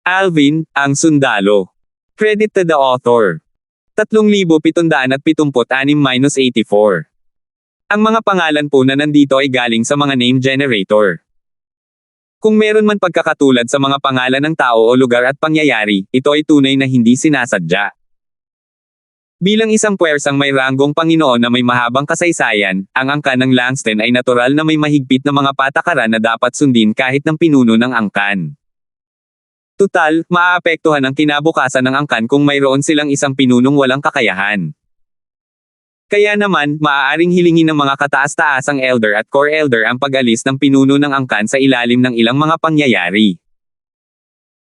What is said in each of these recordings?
Alvin, ang sundalo. Credit to the author. 3,776-84. Ang mga pangalan po na nandito ay galing sa mga name generator. Kung meron man pagkakatulad sa mga pangalan ng tao o lugar at pangyayari, ito ay tunay na hindi sinasadya. Bilang isang puwersang may ranggong Panginoon na may mahabang kasaysayan, ang angkan ng Langston ay natural na may mahigpit na mga patakaran na dapat sundin kahit ng pinuno ng angkan. Tutal, maaapektuhan ang kinabukasan ng angkan kung mayroon silang isang pinunong walang kakayahan. Kaya naman, maaaring hilingin ng mga kataas-taasang elder at core elder ang pag-alis ng pinuno ng angkan sa ilalim ng ilang mga pangyayari.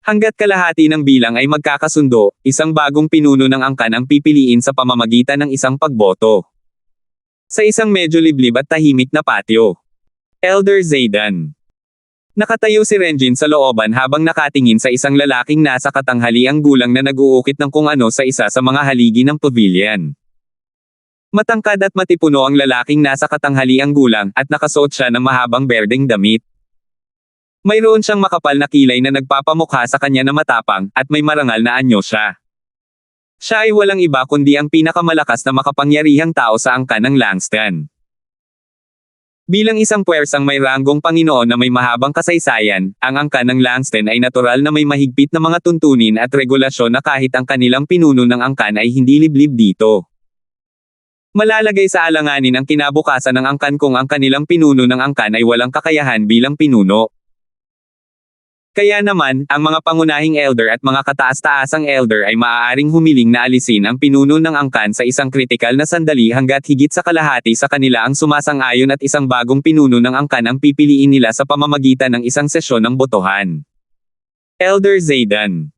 Hanggat kalahati ng bilang ay magkakasundo, isang bagong pinuno ng angkan ang pipiliin sa pamamagitan ng isang pagboto. Sa isang medyo liblib at tahimik na patio. Elder Zayden. Nakatayo si Renjin sa looban habang nakatingin sa isang lalaking nasa katanghaliang gulang na nag-uukit ng kung ano sa isa sa mga haligi ng pavilion. Matangkad at matipuno ang lalaking nasa katanghaliang gulang at nakasuot siya ng mahabang berdeng damit. Mayroon siyang makapal na kilay na nagpapamukha sa kanya na matapang at may marangal na anyo siya. Siya ay walang iba kundi ang pinakamalakas na makapangyarihang tao sa angkan ng Langston. Bilang isang puwersang may ranggong Panginoon na may mahabang kasaysayan, ang angkan ng Langston ay natural na may mahigpit na mga tuntunin at regulasyon na kahit ang kanilang pinuno ng angkan ay hindi liblib dito. Malalagay sa alanganin ang kinabukasan ng angkan kung ang kanilang pinuno ng angkan ay walang kakayahan bilang pinuno. Kaya naman, ang mga pangunahing elder at mga kataas-taasang elder ay maaaring humiling na alisin ang pinuno ng angkan sa isang kritikal na sandali hanggat higit sa kalahati sa kanila ang sumasang-ayon at isang bagong pinuno ng angkan ang pipiliin nila sa pamamagitan ng isang sesyon ng botohan. Elder Zayden.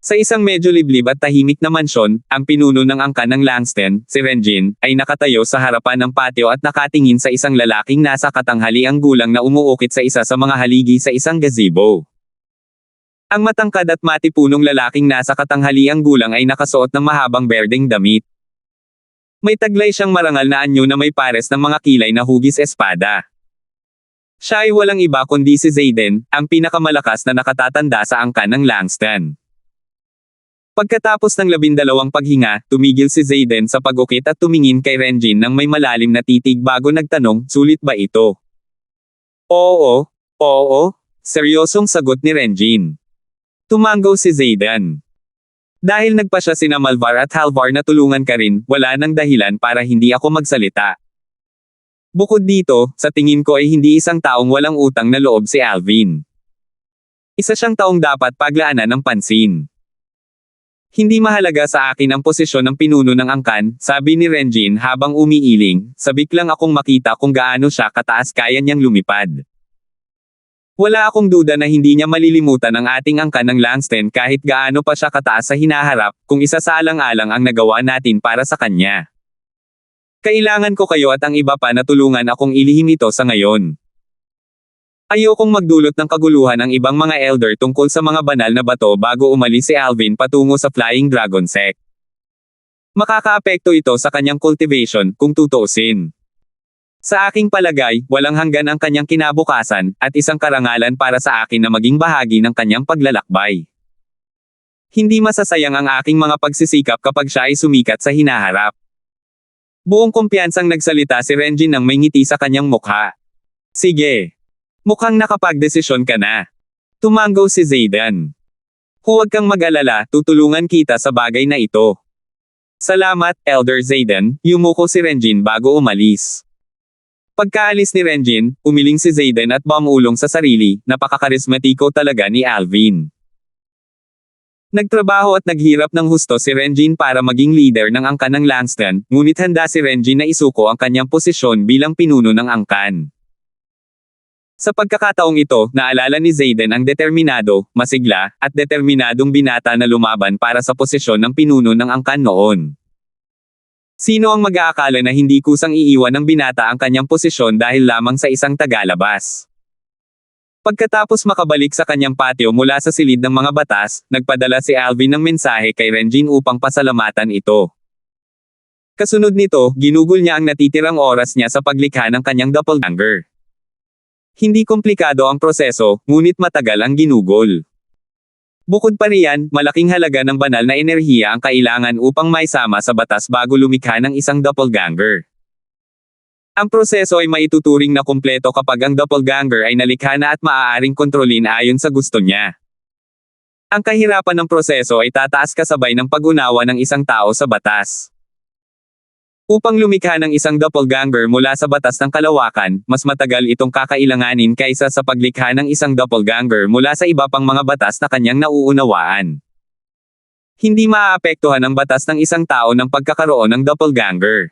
Sa isang medyo liblib at tahimik na mansyon, ang pinuno ng angkan ng Langston, si Renjin, ay nakatayo sa harapan ng patio at nakatingin sa isang lalaking nasa katanghaliang gulang na umuukit sa isa sa mga haligi sa isang gazebo. Ang matangkad at matipunong lalaking nasa katanghaliang gulang ay nakasuot ng mahabang berdeng damit. May taglay siyang marangal na anyo na may pares ng mga kilay na hugis espada. Siya ay walang iba kundi si Zayden, ang pinakamalakas na nakatatanda sa angkan ng Langston. Pagkatapos ng 12 paghinga, tumigil si Zayden sa pag-ukit at tumingin kay Renjin ng may malalim na titig bago nagtanong, sulit ba ito? Oo, seryosong sagot ni Renjin. Tumango si Zayden. Dahil nagpa siya sina Malvar at Halvar na tulungan ka rin, wala nang dahilan para hindi ako magsalita. Bukod dito, sa tingin ko ay hindi isang taong walang utang na loob si Alvin. Isa siyang taong dapat paglaanan ng pansin. Hindi mahalaga sa akin ang posisyon ng pinuno ng angkan, sabi ni Renjin habang umiiling, sabik lang akong makita kung gaano siya kataas kaya niyang lumipad. Wala akong duda na hindi niya malilimutan ang ating angkan ng Langston kahit gaano pa siya kataas sa hinaharap, kung isa sa alang-alang ang nagawa natin para sa kanya. Kailangan ko kayo at ang iba pa na tulungan akong ilihim ito sa ngayon. Ayokong magdulot ng kaguluhan ang ibang mga elder tungkol sa mga banal na bato bago umalis si Alvin patungo sa Flying Dragon Sect. Makakaapekto ito sa kanyang cultivation, kung tutuusin. Sa aking palagay, walang hanggan ang kanyang kinabukasan, at isang karangalan para sa akin na maging bahagi ng kanyang paglalakbay. Hindi masasayang ang aking mga pagsisikap kapag siya ay sumikat sa hinaharap. Buong kumpiyansang nagsalita si Renjin nang may ngiti sa kanyang mukha. Sige. Mukhang nakapagdesisyon ka na. Tumango si Zayden. Huwag kang mag-alala, tutulungan kita sa bagay na ito. Salamat, Elder Zayden, yumuko si Renjin bago umalis. Pagkaalis ni Renjin, umiling si Zayden at bumulong sa sarili, napakakarismatiko talaga ni Alvin. Nagtrabaho at naghirap ng husto si Renjin para maging leader ng angkan ng Langston, ngunit handa si Renjin na isuko ang kanyang posisyon bilang pinuno ng angkan. Sa pagkakataong ito, naalala ni Zayden ang determinado, masigla, at determinadong binata na lumaban para sa posisyon ng pinuno ng angkan noon. Sino ang mag-aakala na hindi kusang iiwan ng binata ang kanyang posisyon dahil lamang sa isang tagalabas? Pagkatapos makabalik sa kanyang patio mula sa silid ng mga batas, nagpadala si Alvin ng mensahe kay Renjin upang pasalamatan ito. Kasunod nito, ginugol niya ang natitirang oras niya sa paglikha ng kanyang doppelganger. Hindi komplikado ang proseso, ngunit matagal ang ginugol. Bukod pa riyan, malaking halaga ng banal na enerhiya ang kailangan upang maisama sa batas bago lumikha ng isang doppelganger. Ang proseso ay maituturing na kumpleto kapag ang doppelganger ay nalikha na at maaaring kontrolin ayon sa gusto niya. Ang kahirapan ng proseso ay tataas kasabay ng pag-unawa ng isang tao sa batas. Upang lumikha ng isang doppelganger mula sa batas ng kalawakan, mas matagal itong kakailanganin kaysa sa paglikha ng isang doppelganger mula sa iba pang mga batas na kanyang nauunawaan. Hindi maaapektuhan ang batas ng isang tao ng pagkakaroon ng doppelganger.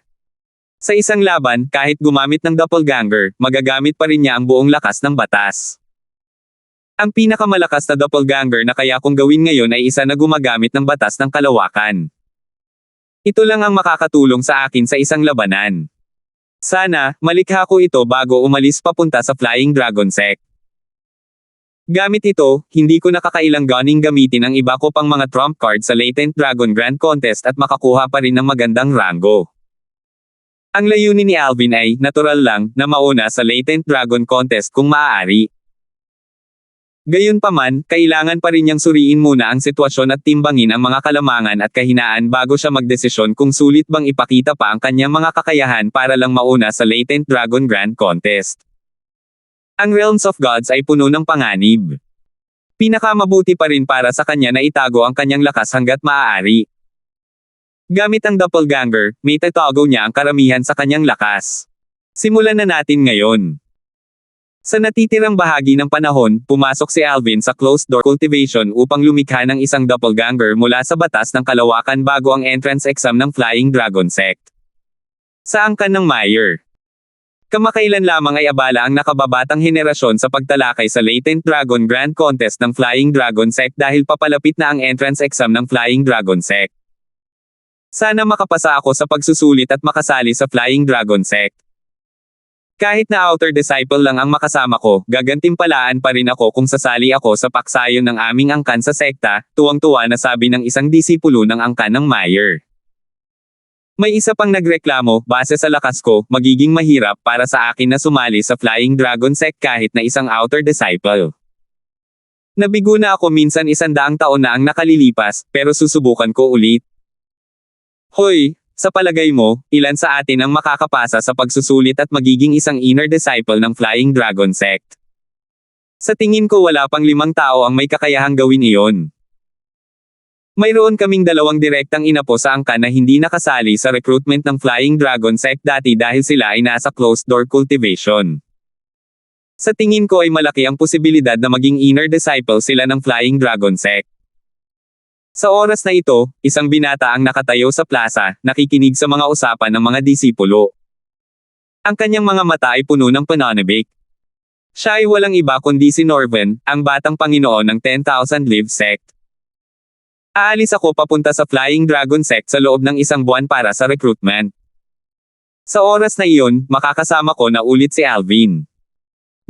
Sa isang laban, kahit gumamit ng doppelganger, magagamit pa rin niya ang buong lakas ng batas. Ang pinakamalakas na doppelganger na kaya kong gawin ngayon ay isa na gumagamit ng batas ng kalawakan. Ito lang ang makakatulong sa akin sa isang labanan. Sana, malikha ko ito bago umalis papunta sa Flying Dragon Sect. Gamit ito, hindi ko nakakailanganing gamitin ang iba ko pang mga trump card sa Latent Dragon Grand Contest at makakuha pa rin ng magandang rango. Ang layunin ni Alvin ay, natural lang, na mauna sa Latent Dragon Contest kung maaari. Gayunpaman, kailangan pa rin niyang suriin muna ang sitwasyon at timbangin ang mga kalamangan at kahinaan bago siya magdesisyon kung sulit bang ipakita pa ang kanyang mga kakayahan para lang mauna sa Latent Dragon Grand Contest. Ang Realms of Gods ay puno ng panganib. Pinakamabuti pa rin para sa kanya na itago ang kanyang lakas hanggat maaari. Gamit ang doppelganger, may tatago niya ang karamihan sa kanyang lakas. Simulan na natin ngayon. Sa natitirang bahagi ng panahon, pumasok si Alvin sa closed-door cultivation upang lumikha ng isang doppelganger mula sa batas ng kalawakan bago ang entrance exam ng Flying Dragon Sect. Sa angkan ng Meyer. Kamakailan lamang ay abala ang nakababatang henerasyon sa pagtalakay sa Latent Dragon Grand Contest ng Flying Dragon Sect dahil papalapit na ang entrance exam ng Flying Dragon Sect. Sana makapasa ako sa pagsusulit at makasali sa Flying Dragon Sect. Kahit na outer disciple lang ang makasama ko, gagantimpalaan pa rin ako kung sasali ako sa paksayon ng aming angkan sa sekta, tuwang-tuwa na sabi ng isang disipulo ng angkan ng Meyer. May isa pang nagreklamo, base sa lakas ko, magiging mahirap para sa akin na sumali sa Flying Dragon Sect kahit na isang outer disciple. Nabigo na ako minsan 100 taon na ang nakalilipas, pero susubukan ko ulit. Hoy! Sa palagay mo, ilan sa atin ang makakapasa sa pagsusulit at magiging isang inner disciple ng Flying Dragon Sect? Sa tingin ko wala pang 5 tao ang may kakayahang gawin iyon. Mayroon kaming 2 direktang inapo sa angkan na hindi nakasali sa recruitment ng Flying Dragon Sect dati dahil sila ay nasa closed-door cultivation. Sa tingin ko ay malaki ang posibilidad na maging inner disciple sila ng Flying Dragon Sect. Sa oras na ito, isang binata ang nakatayo sa plaza, nakikinig sa mga usapan ng mga disipulo. Ang kanyang mga mata ay puno ng pananabik. Siya ay walang iba kundi si Norven, ang batang Panginoon ng 10,000 Live Sect. Aalis ako papunta sa Flying Dragon Sect sa loob ng 1 buwan para sa recruitment. Sa oras na iyon, makakasama ko na ulit si Alvin.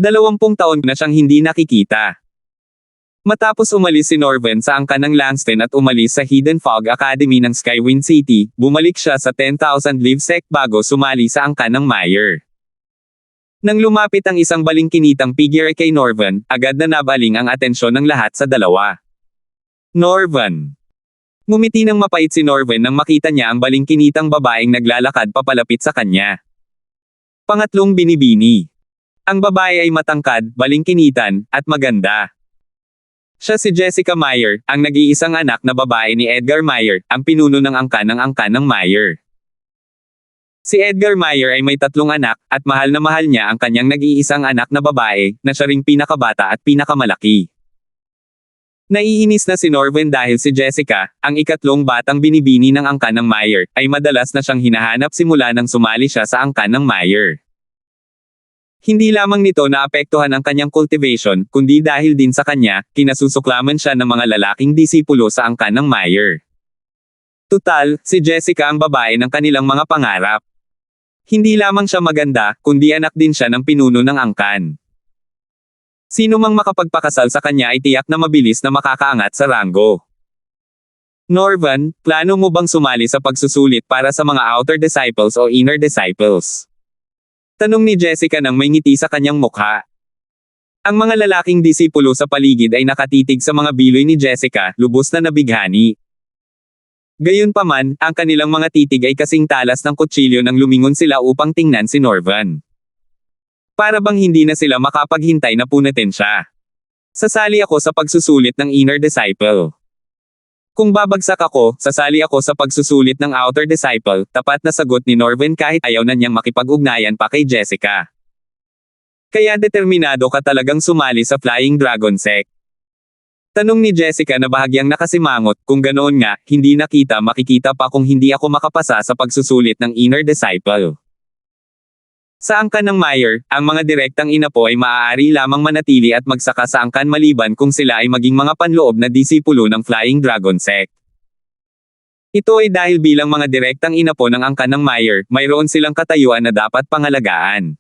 20 taon na siyang hindi nakikita. Matapos umalis si Norven sa angkan ng Langston at umalis sa Hidden Fog Academy ng Skywind City, bumalik siya sa 10,000 Live Sect bago sumali sa angkan ng Meyer. Nang lumapit ang isang balingkinitang figure kay Norven, agad na nabaling ang atensyon ng lahat sa dalawa. Norven. Ngumiti ng mapait si Norven nang makita niya ang balingkinitang babaeng naglalakad papalapit sa kanya. Pangatlong binibini. Ang babae ay matangkad, balingkinitan, at maganda. Siya si Jessica Meyer, ang nag-iisang anak na babae ni Edgar Meyer, ang pinuno ng angkan ng Meyer. Si Edgar Meyer ay may 3 anak, at mahal na mahal niya ang kanyang nag-iisang anak na babae, na siya ring pinakabata at pinakamalaki. Naiinis na si Norven dahil si Jessica, ang ikatlong batang binibini ng angkan ng Meyer, ay madalas na siyang hinahanap simula nang sumali siya sa angkan ng Meyer. Hindi lamang nito naapektuhan ang kanyang cultivation, kundi dahil din sa kanya, kinasusuklaman siya ng mga lalaking disipulo sa angkan ng Meyer. Tutal, si Jessica ang babae ng kanilang mga pangarap. Hindi lamang siya maganda, kundi anak din siya ng pinuno ng angkan. Sino mang makapagpakasal sa kanya ay tiyak na mabilis na makakaangat sa ranggo. Norven, plano mo bang sumali sa pagsusulit para sa mga outer disciples o inner disciples? Tanong ni Jessica nang may ngiti sa kanyang mukha. Ang mga lalaking disipulo sa paligid ay nakatitig sa mga biloy ni Jessica, lubos na nabighani. Gayunpaman, ang kanilang mga titig ay kasing talas ng kutsilyo nang lumingon sila upang tingnan si Norvan. Para bang hindi na sila makapaghintay na punatin siya. Sasali ako sa pagsusulit ng Inner Disciple. Kung babagsak ako, sasali ako sa pagsusulit ng Outer Disciple, tapat na sagot ni Norvan kahit ayaw na niyang makipag-ugnayan pa kay Jessica. Kaya determinado ka talagang sumali sa Flying Dragon Sect? Tanong ni Jessica na bahagyang nakasimangot, kung ganoon nga, hindi nakita makikita pa kung hindi ako makapasa sa pagsusulit ng Inner Disciple. Sa angkan ng Meyer, ang mga direktang inapo ay maaari lamang manatili at magsaka sa angkan maliban kung sila ay maging mga panloob na disipulo ng Flying Dragon Sect. Ito ay dahil bilang mga direktang inapo ng angkan ng Meyer, mayroon silang katayuan na dapat pangalagaan.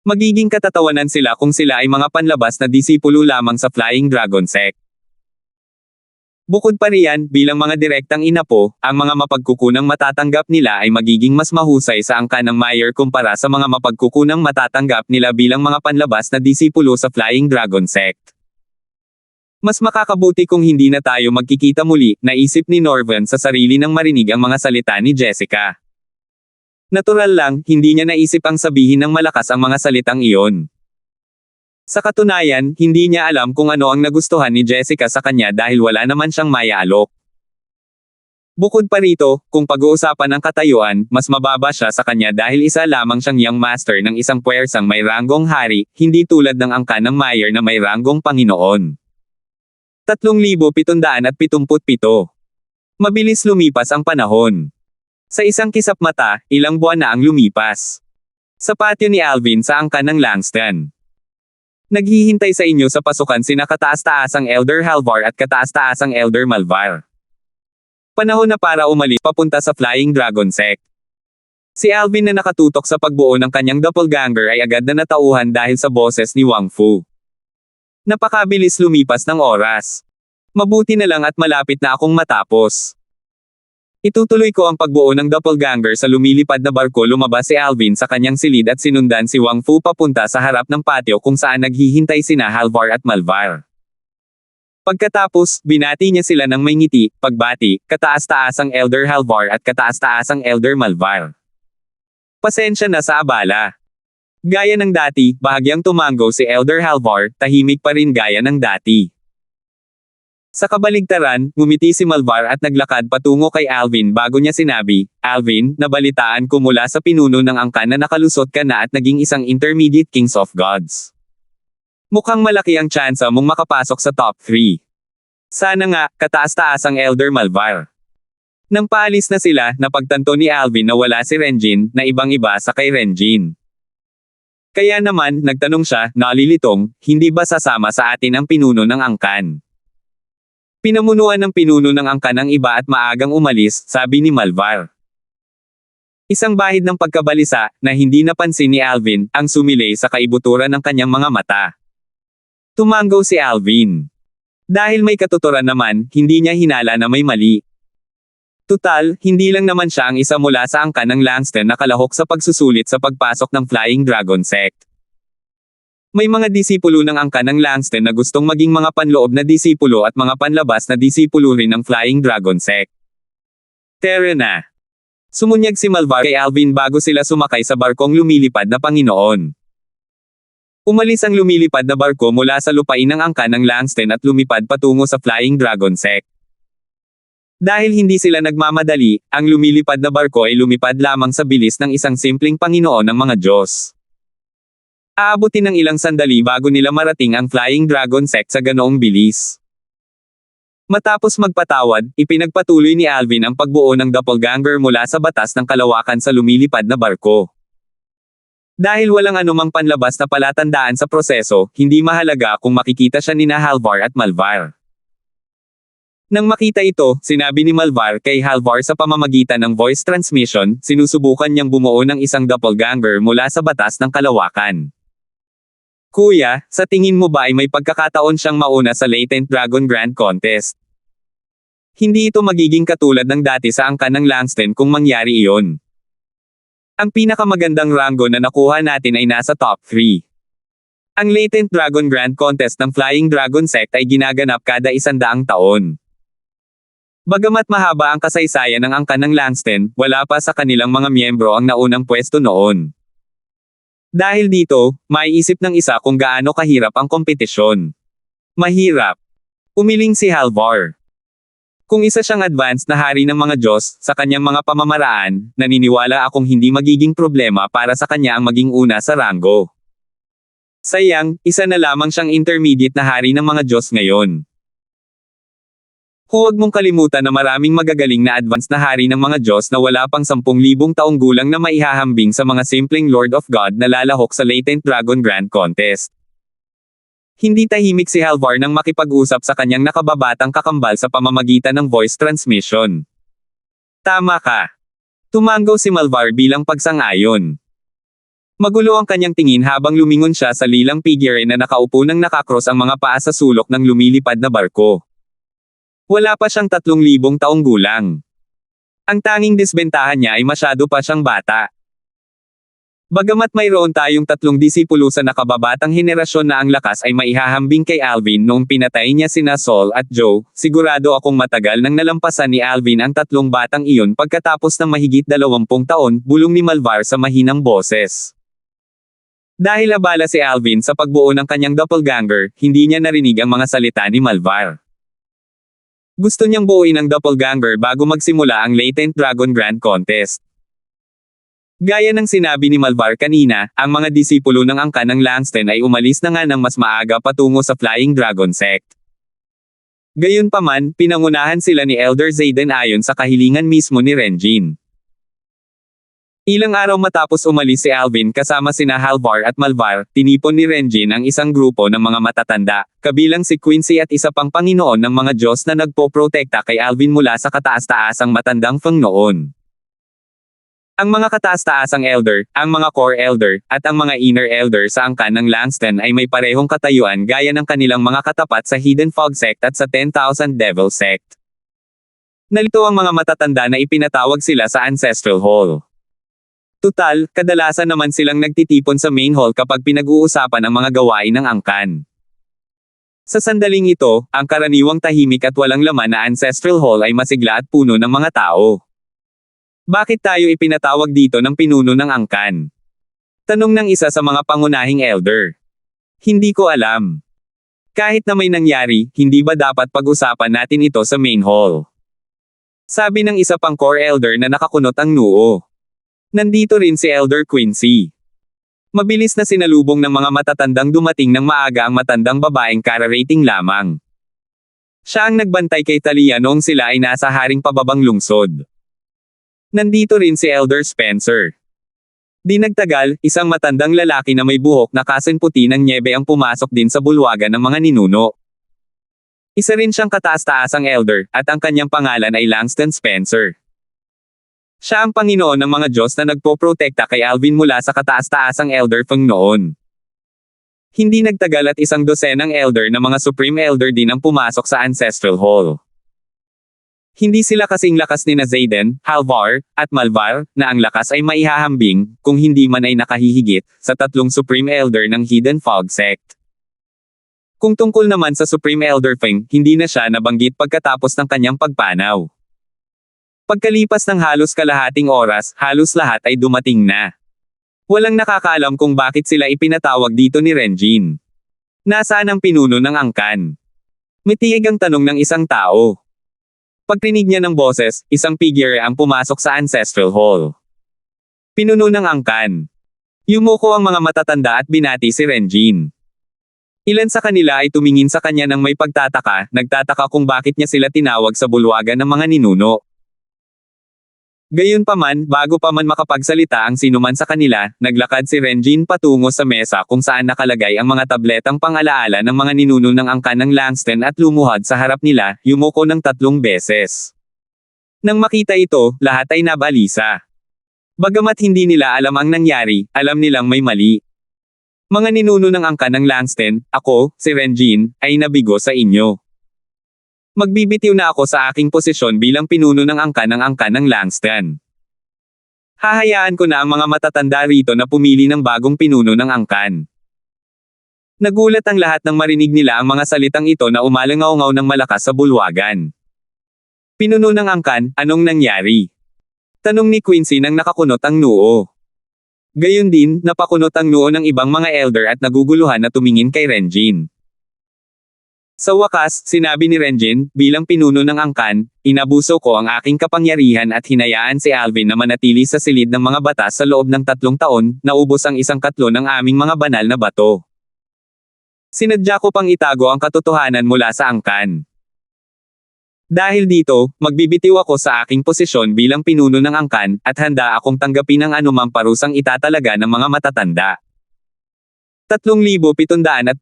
Magiging katatawanan sila kung sila ay mga panlabas na disipulo lamang sa Flying Dragon Sect. Bukod pa riyan, bilang mga direktang inapo, ang mga mapagkukunang matatanggap nila ay magiging mas mahusay sa angkan ng Meyer kumpara sa mga mapagkukunang matatanggap nila bilang mga panlabas na disipulo sa Flying Dragon Sect. Mas makakabuti kung hindi na tayo magkikita muli, naisip ni Norvan sa sarili nang marinig ang mga salita ni Jessica. Natural lang, hindi niya naisip ang sabihin ng malakas ang mga salitang iyon. Sa katunayan, hindi niya alam kung ano ang nagustuhan ni Jessica sa kanya dahil wala naman siyang maya-alok. Bukod pa rito, kung pag-uusapan ng katayuan, mas mababa siya sa kanya dahil isa lamang siyang young master ng isang puwersang may ranggong hari, hindi tulad ng angkan ng Meyer na may ranggong Panginoon. 3,777. Mabilis lumipas ang panahon. Sa isang kisap mata, ilang buwan na ang lumipas. Sa patio ni Alvin sa angkan ng Langston. Naghihintay sa inyo sa pasukan sina kataas-taasang Elder Halvar at kataas-taasang Elder Malvar. Panahon na para umalis papunta sa Flying Dragon Sect. Si Alvin na nakatutok sa pagbuo ng kanyang doppelganger ay agad na natauhan dahil sa boses ni Wang Fu. Napakabilis lumipas ng oras. Mabuti na lang at malapit na akong matapos. Itutuloy ko ang pagbuo ng doppelganger sa lumilipad na barko. Lumabas si Alvin sa kanyang silid at sinundan si Wang Fu papunta sa harap ng patio kung saan naghihintay sina Halvar at Malvar. Pagkatapos, binati niya sila ng may ngiti, pagbati, kataas-taasang Elder Halvar at kataas-taasang Elder Malvar. Pasensya na sa abala. Gaya ng dati, bahagyang tumango si Elder Halvar, tahimik pa rin gaya ng dati. Sa kabaligtaran, ngumiti si Malvar at naglakad patungo kay Alvin bago niya sinabi, Alvin, nabalitaan ko mula sa pinuno ng angkan na nakalusot ka na at naging isang intermediate Kings of Gods. Mukhang malaki ang tsansa mong makapasok sa top 3. Sana nga, kataas-taasang Elder Malvar. Nang paalis na sila, napagtanto ni Alvin na wala si Renjin, na ibang-iba sa kay Renjin. Kaya naman, nagtanong siya, nalilitong, hindi ba sasama sa atin ang pinuno ng angkan? Pinamunuan ng pinuno ng angkan ang iba at maagang umalis, sabi ni Malvar. Isang bahid ng pagkabalisa, na hindi napansin ni Alvin, ang sumilay sa kaibuturan ng kanyang mga mata. Tumango si Alvin. Dahil may katuturan naman, hindi niya hinala na may mali. Tutal, hindi lang naman siya ang isa mula sa angkan ng Langston na kalahok sa pagsusulit sa pagpasok ng Flying Dragon Sect. May mga disipulo ng angkan ng Langston na gustong maging mga panloob na disipulo at mga panlabas na disipulo rin ng Flying Dragon Sect. Tara na. Sumunyag si Malvar kay Alvin bago sila sumakay sa barkong lumilipad na Panginoon. Umalis ang lumilipad na barko mula sa lupain ng angkan ng Langston at lumipad patungo sa Flying Dragon Sect. Dahil hindi sila nagmamadali, ang lumilipad na barko ay lumipad lamang sa bilis ng isang simpleng Panginoon ng mga Diyos. Aabutin ng ilang sandali bago nila marating ang Flying Dragon Sect sa ganoong bilis. Matapos magpatawad, ipinagpatuloy ni Alvin ang pagbuo ng doppelganger mula sa batas ng kalawakan sa lumilipad na barko. Dahil walang anumang panlabas na palatandaan sa proseso, hindi mahalaga kung makikita siya nina Halvar at Malvar. Nang makita ito, sinabi ni Malvar kay Halvar sa pamamagitan ng voice transmission, sinusubukan niyang bumuo ng isang doppelganger mula sa batas ng kalawakan. Kuya, sa tingin mo ba ay may pagkakataon siyang mauna sa Latent Dragon Grand Contest? Hindi ito magiging katulad ng dati sa angkan ng Langston kung mangyari iyon. Ang pinakamagandang ranggo na nakuha natin ay nasa top 3. Ang Latent Dragon Grand Contest ng Flying Dragon Sect ay ginaganap kada 100 taon. Bagamat mahaba ang kasaysayan ng angkan ng Langston, wala pa sa kanilang mga miyembro ang naunang pwesto noon. Dahil dito, maiisip ng isa kung gaano kahirap ang kompetisyon. Mahirap. Umiling si Halvar. Kung isa siyang advanced na hari ng mga Diyos, sa kanyang mga pamamaraan, naniniwala akong hindi magiging problema para sa kanya ang maging una sa ranggo. Sayang, isa na lamang siyang intermediate na hari ng mga Diyos ngayon. Huwag mong kalimutan na maraming magagaling na advanced na hari ng mga Diyos na wala pang 10,000 taong gulang na maihahambing sa mga simpleng Lord of God na lalahok sa Latent Dragon Grand Contest. Hindi tahimik si Halvar nang makipag-usap sa kanyang nakababatang kakambal sa pamamagitan ng voice transmission. Tama ka. Tumango si Malvar bilang pagsang-ayon. Magulo ang kanyang tingin habang lumingon siya sa lilang figure na nakaupo nang nakakross ang mga paa sa sulok ng lumilipad na barko. Wala pa siyang 3,000 taong gulang. Ang tanging disbentahan niya ay masyado pa siyang bata. Bagamat mayroon tayong 3 disipulo sa nakababatang henerasyon na ang lakas ay maihahambing kay Alvin noong pinatay niya sina Saul at Joe, sigurado akong matagal nang nalampasan ni Alvin ang 3 batang iyon pagkatapos ng mahigit 20 taon, bulong ni Malvar sa mahinang boses. Dahil abala si Alvin sa pagbuo ng kanyang doppelganger, hindi niya narinig ang mga salita ni Malvar. Gusto niyang buuin ang doppelganger bago magsimula ang Latent Dragon Grand Contest. Gaya ng sinabi ni Malvar kanina, ang mga disipulo ng angkan ng Langston ay umalis na nga ng mas maaga patungo sa Flying Dragon Sect. Gayunpaman, pinangunahan sila ni Elder Zayden ayon sa kahilingan mismo ni Renjin. Ilang araw matapos umalis si Alvin kasama sina Halvar at Malvar, tinipon ni Renjin ang isang grupo ng mga matatanda, kabilang si Quincy at isa pang Panginoon ng mga Diyos na nagpoprotekta kay Alvin mula sa kataas-taasang matandang Feng noon. Ang mga kataas-taasang elder, ang mga core elder, at ang mga inner elder sa angkan ng Langston ay may parehong katayuan gaya ng kanilang mga katapat sa Hidden Fog Sect at sa 10,000 Devil Sect. Nalito ang mga matatanda na ipinatawag sila sa Ancestral Hall. Tutal, kadalasan naman silang nagtitipon sa main hall kapag pinag-uusapan ang mga gawain ng angkan. Sa sandaling ito, ang karaniwang tahimik at walang laman na Ancestral Hall ay masigla at puno ng mga tao. Bakit tayo ipinatawag dito ng pinuno ng angkan? Tanong ng isa sa mga pangunahing elder. Hindi ko alam. Kahit na may nangyari, hindi ba dapat pag-usapan natin ito sa main hall? Sabi ng isa pang core elder na nakakunot ang noo. Nandito rin si Elder Quincy. Mabilis na sinalubong ng mga matatandang dumating ng maaga ang matandang babaeng kararating lamang. Siya ang nagbantay kay Talia noong sila ay nasa haring pababang lungsod. Nandito rin si Elder Spencer. Di nagtagal, isang matandang lalaki na may buhok na kasing puti ng nyebe ang pumasok din sa bulwagan ng mga ninuno. Isa rin siyang kataas-taasang elder, at ang kanyang pangalan ay Langston Spencer. Siya ang Panginoon ng mga Diyos na nagpoprotekta kay Alvin mula sa kataas-taasang elder Feng noon. Hindi nagtagal at 100 elder na mga Supreme Elder din ang pumasok sa Ancestral Hall. Hindi sila kasing lakas ni Zayden, Halvar, at Malvar, na ang lakas ay maihahambing, kung hindi man ay nakahihigit, sa 3 Supreme Elder ng Hidden Fog Sect. Kung tungkol naman sa Supreme Elder Feng, hindi na siya nabanggit pagkatapos ng kanyang pagpanaw. Pagkalipas ng halos kalahating oras, halos lahat ay dumating na. Walang nakakaalam kung bakit sila ipinatawag dito ni Renjin. Nasaan ang pinuno ng angkan? Mitiig ang tanong ng isang tao. Pagrinig niya ng boses, isang figure ang pumasok sa Ancestral Hall. Pinuno ng angkan. Yumuko ang mga matatanda at binati si Renjin. Ilan sa kanila ay tumingin sa kanya ng may pagtataka, nagtataka kung bakit niya sila tinawag sa bulwagan ng mga ninuno. Gayunpaman, bago pa man makapagsalita ang sinuman sa kanila, naglakad si Renjin patungo sa mesa kung saan nakalagay ang mga tabletang pang-alaala ng mga ninuno ng angkan ng Langston at lumuhad sa harap nila, yumuko ng 3 beses. Nang makita ito, lahat ay nabalisa. Bagamat hindi nila alam ang nangyari, alam nilang may mali. Mga ninuno ng angkan ng Langston, ako, si Renjin, ay nabigo sa inyo. Magbibitiw na ako sa aking posisyon bilang pinuno ng angkan ng Langston. Hahayaan ko na ang mga matatanda rito na pumili ng bagong pinuno ng angkan. Nagulat ang lahat nang marinig nila ang mga salitang ito na umalangaw-ngaw ng malakas sa bulwagan. Pinuno ng angkan, anong nangyari? Tanong ni Quincy nang nakakunot ang noo. Gayon din, napakunot ang noo ng ibang mga elder at naguguluhan na tumingin kay Renjin. Sa wakas, sinabi ni Renjin, bilang pinuno ng angkan, inabuso ko ang aking kapangyarihan at hinayaan si Alvin na manatili sa silid ng mga batas sa loob ng 3 taon, naubos ang 1/3 ng aming mga banal na bato. Sinadya ko pang itago ang katotohanan mula sa angkan. Dahil dito, magbibitiw ako sa aking posisyon bilang pinuno ng angkan, at handa akong tanggapin ang anumang parusang itatalaga ng mga matatanda. 3,778.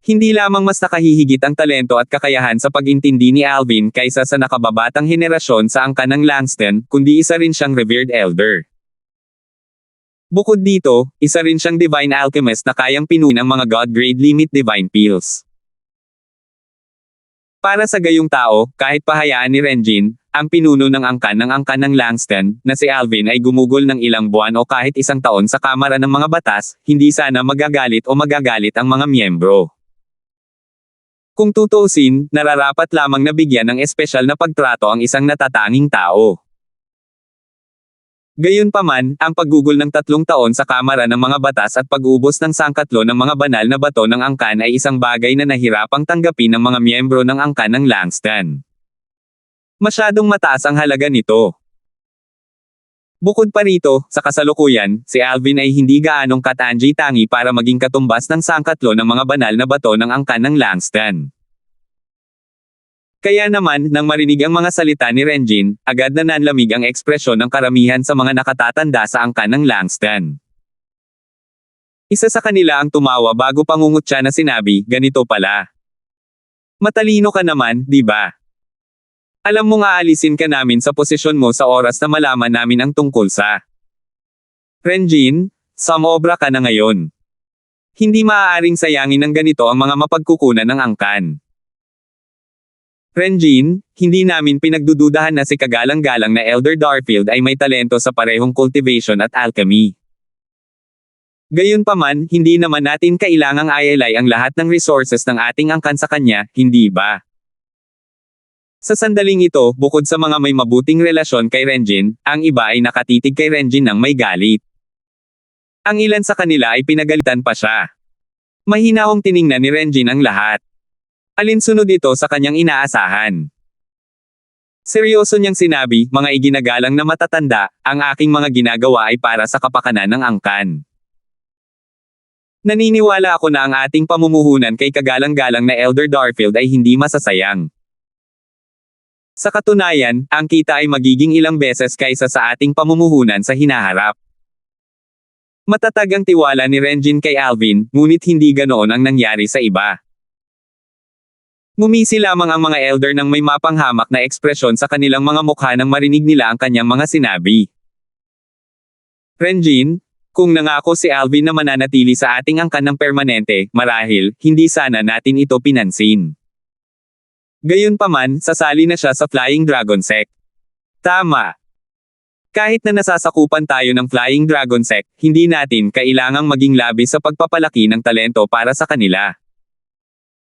Hindi lamang mas nakahihigit ang talento at kakayahan sa pag-intindi ni Alvin kaysa sa nakababatang henerasyon sa angkan ng Langston, kundi isa rin siyang revered elder. Bukod dito, isa rin siyang divine alchemist na kayang pinunin ang mga God-grade limit divine pills. Para sa gayong tao, kahit pahayaan ni Renjin, ang pinuno ng angkan ng Langston, na si Alvin ay gumugol ng ilang buwan o kahit 1 taon sa Kamara ng mga Batas, hindi sana magagalit ang mga miyembro. Kung tutuusin, nararapat lamang na bigyan ng espesyal na pagtrato ang isang natatanging tao. Gayunpaman, ang paggugol ng 3 taon sa Kamara ng mga Batas at pag-ubos ng 1/3 ng mga banal na bato ng angkan ay isang bagay na nahirapang tanggapin ng mga miyembro ng angkan ng Langston. Masyadong mataas ang halaga nito. Bukod pa rito, sa kasalukuyan, si Alvin ay hindi gaanong katangi-tangi para maging katumbas ng 1/3 ng mga banal na bato ng angkan ng Langston. Kaya naman, nang marinig ang mga salita ni Renjin, agad na nanlamig ang ekspresyon ng karamihan sa mga nakatatanda sa angkan ng Langston. Isa sa kanila ang tumawa bago pangungutya na sinabi, ganito pala. Matalino ka naman, di ba? Alam mong aalisin ka namin sa posisyon mo sa oras na malaman namin ang tungkol sa Renjin, sumobra ka na ngayon. Hindi maaaring sayangin ng ganito ang mga mapagkukunan ng angkan. Renjin, hindi namin pinagdududahan na si kagalang-galang na Elder Darfield ay may talento sa parehong cultivation at alchemy. Gayunpaman, hindi naman natin kailangang ialay ang lahat ng resources ng ating angkan sa kanya, hindi ba? Sa sandaling ito, bukod sa mga may mabuting relasyon kay Renjin, ang iba ay nakatitig kay Renjin ng may galit. Ang ilan sa kanila ay pinagalitan pa siya. Mahinahong tiningnan ni Renjin ang lahat. Alinsunod ito sa kanyang inaasahan. Seryoso niyang sinabi, mga iginagalang na matatanda, ang aking mga ginagawa ay para sa kapakanan ng angkan. Naniniwala ako na ang ating pamumuhunan kay kagalang-galang na Elder Darfield ay hindi masasayang. Sa katunayan, ang kita ay magiging ilang beses kaysa sa ating pamumuhunan sa hinaharap. Matatag ang tiwala ni Renjin kay Alvin, ngunit hindi ganoon ang nangyari sa iba. Ngumisi lamang ang mga elder ng may mapanghamak na ekspresyon sa kanilang mga mukha nang marinig nila ang kanyang mga sinabi. Renjin, kung nangako si Alvin na mananatili sa ating angkan ng permanente, marahil, hindi sana natin ito pinansin. Gayunpaman, sasali na siya sa Flying Dragon Sect. Tama. Kahit na nasasakupan tayo ng Flying Dragon Sect, hindi natin kailangang maging labis sa pagpapalaki ng talento para sa kanila.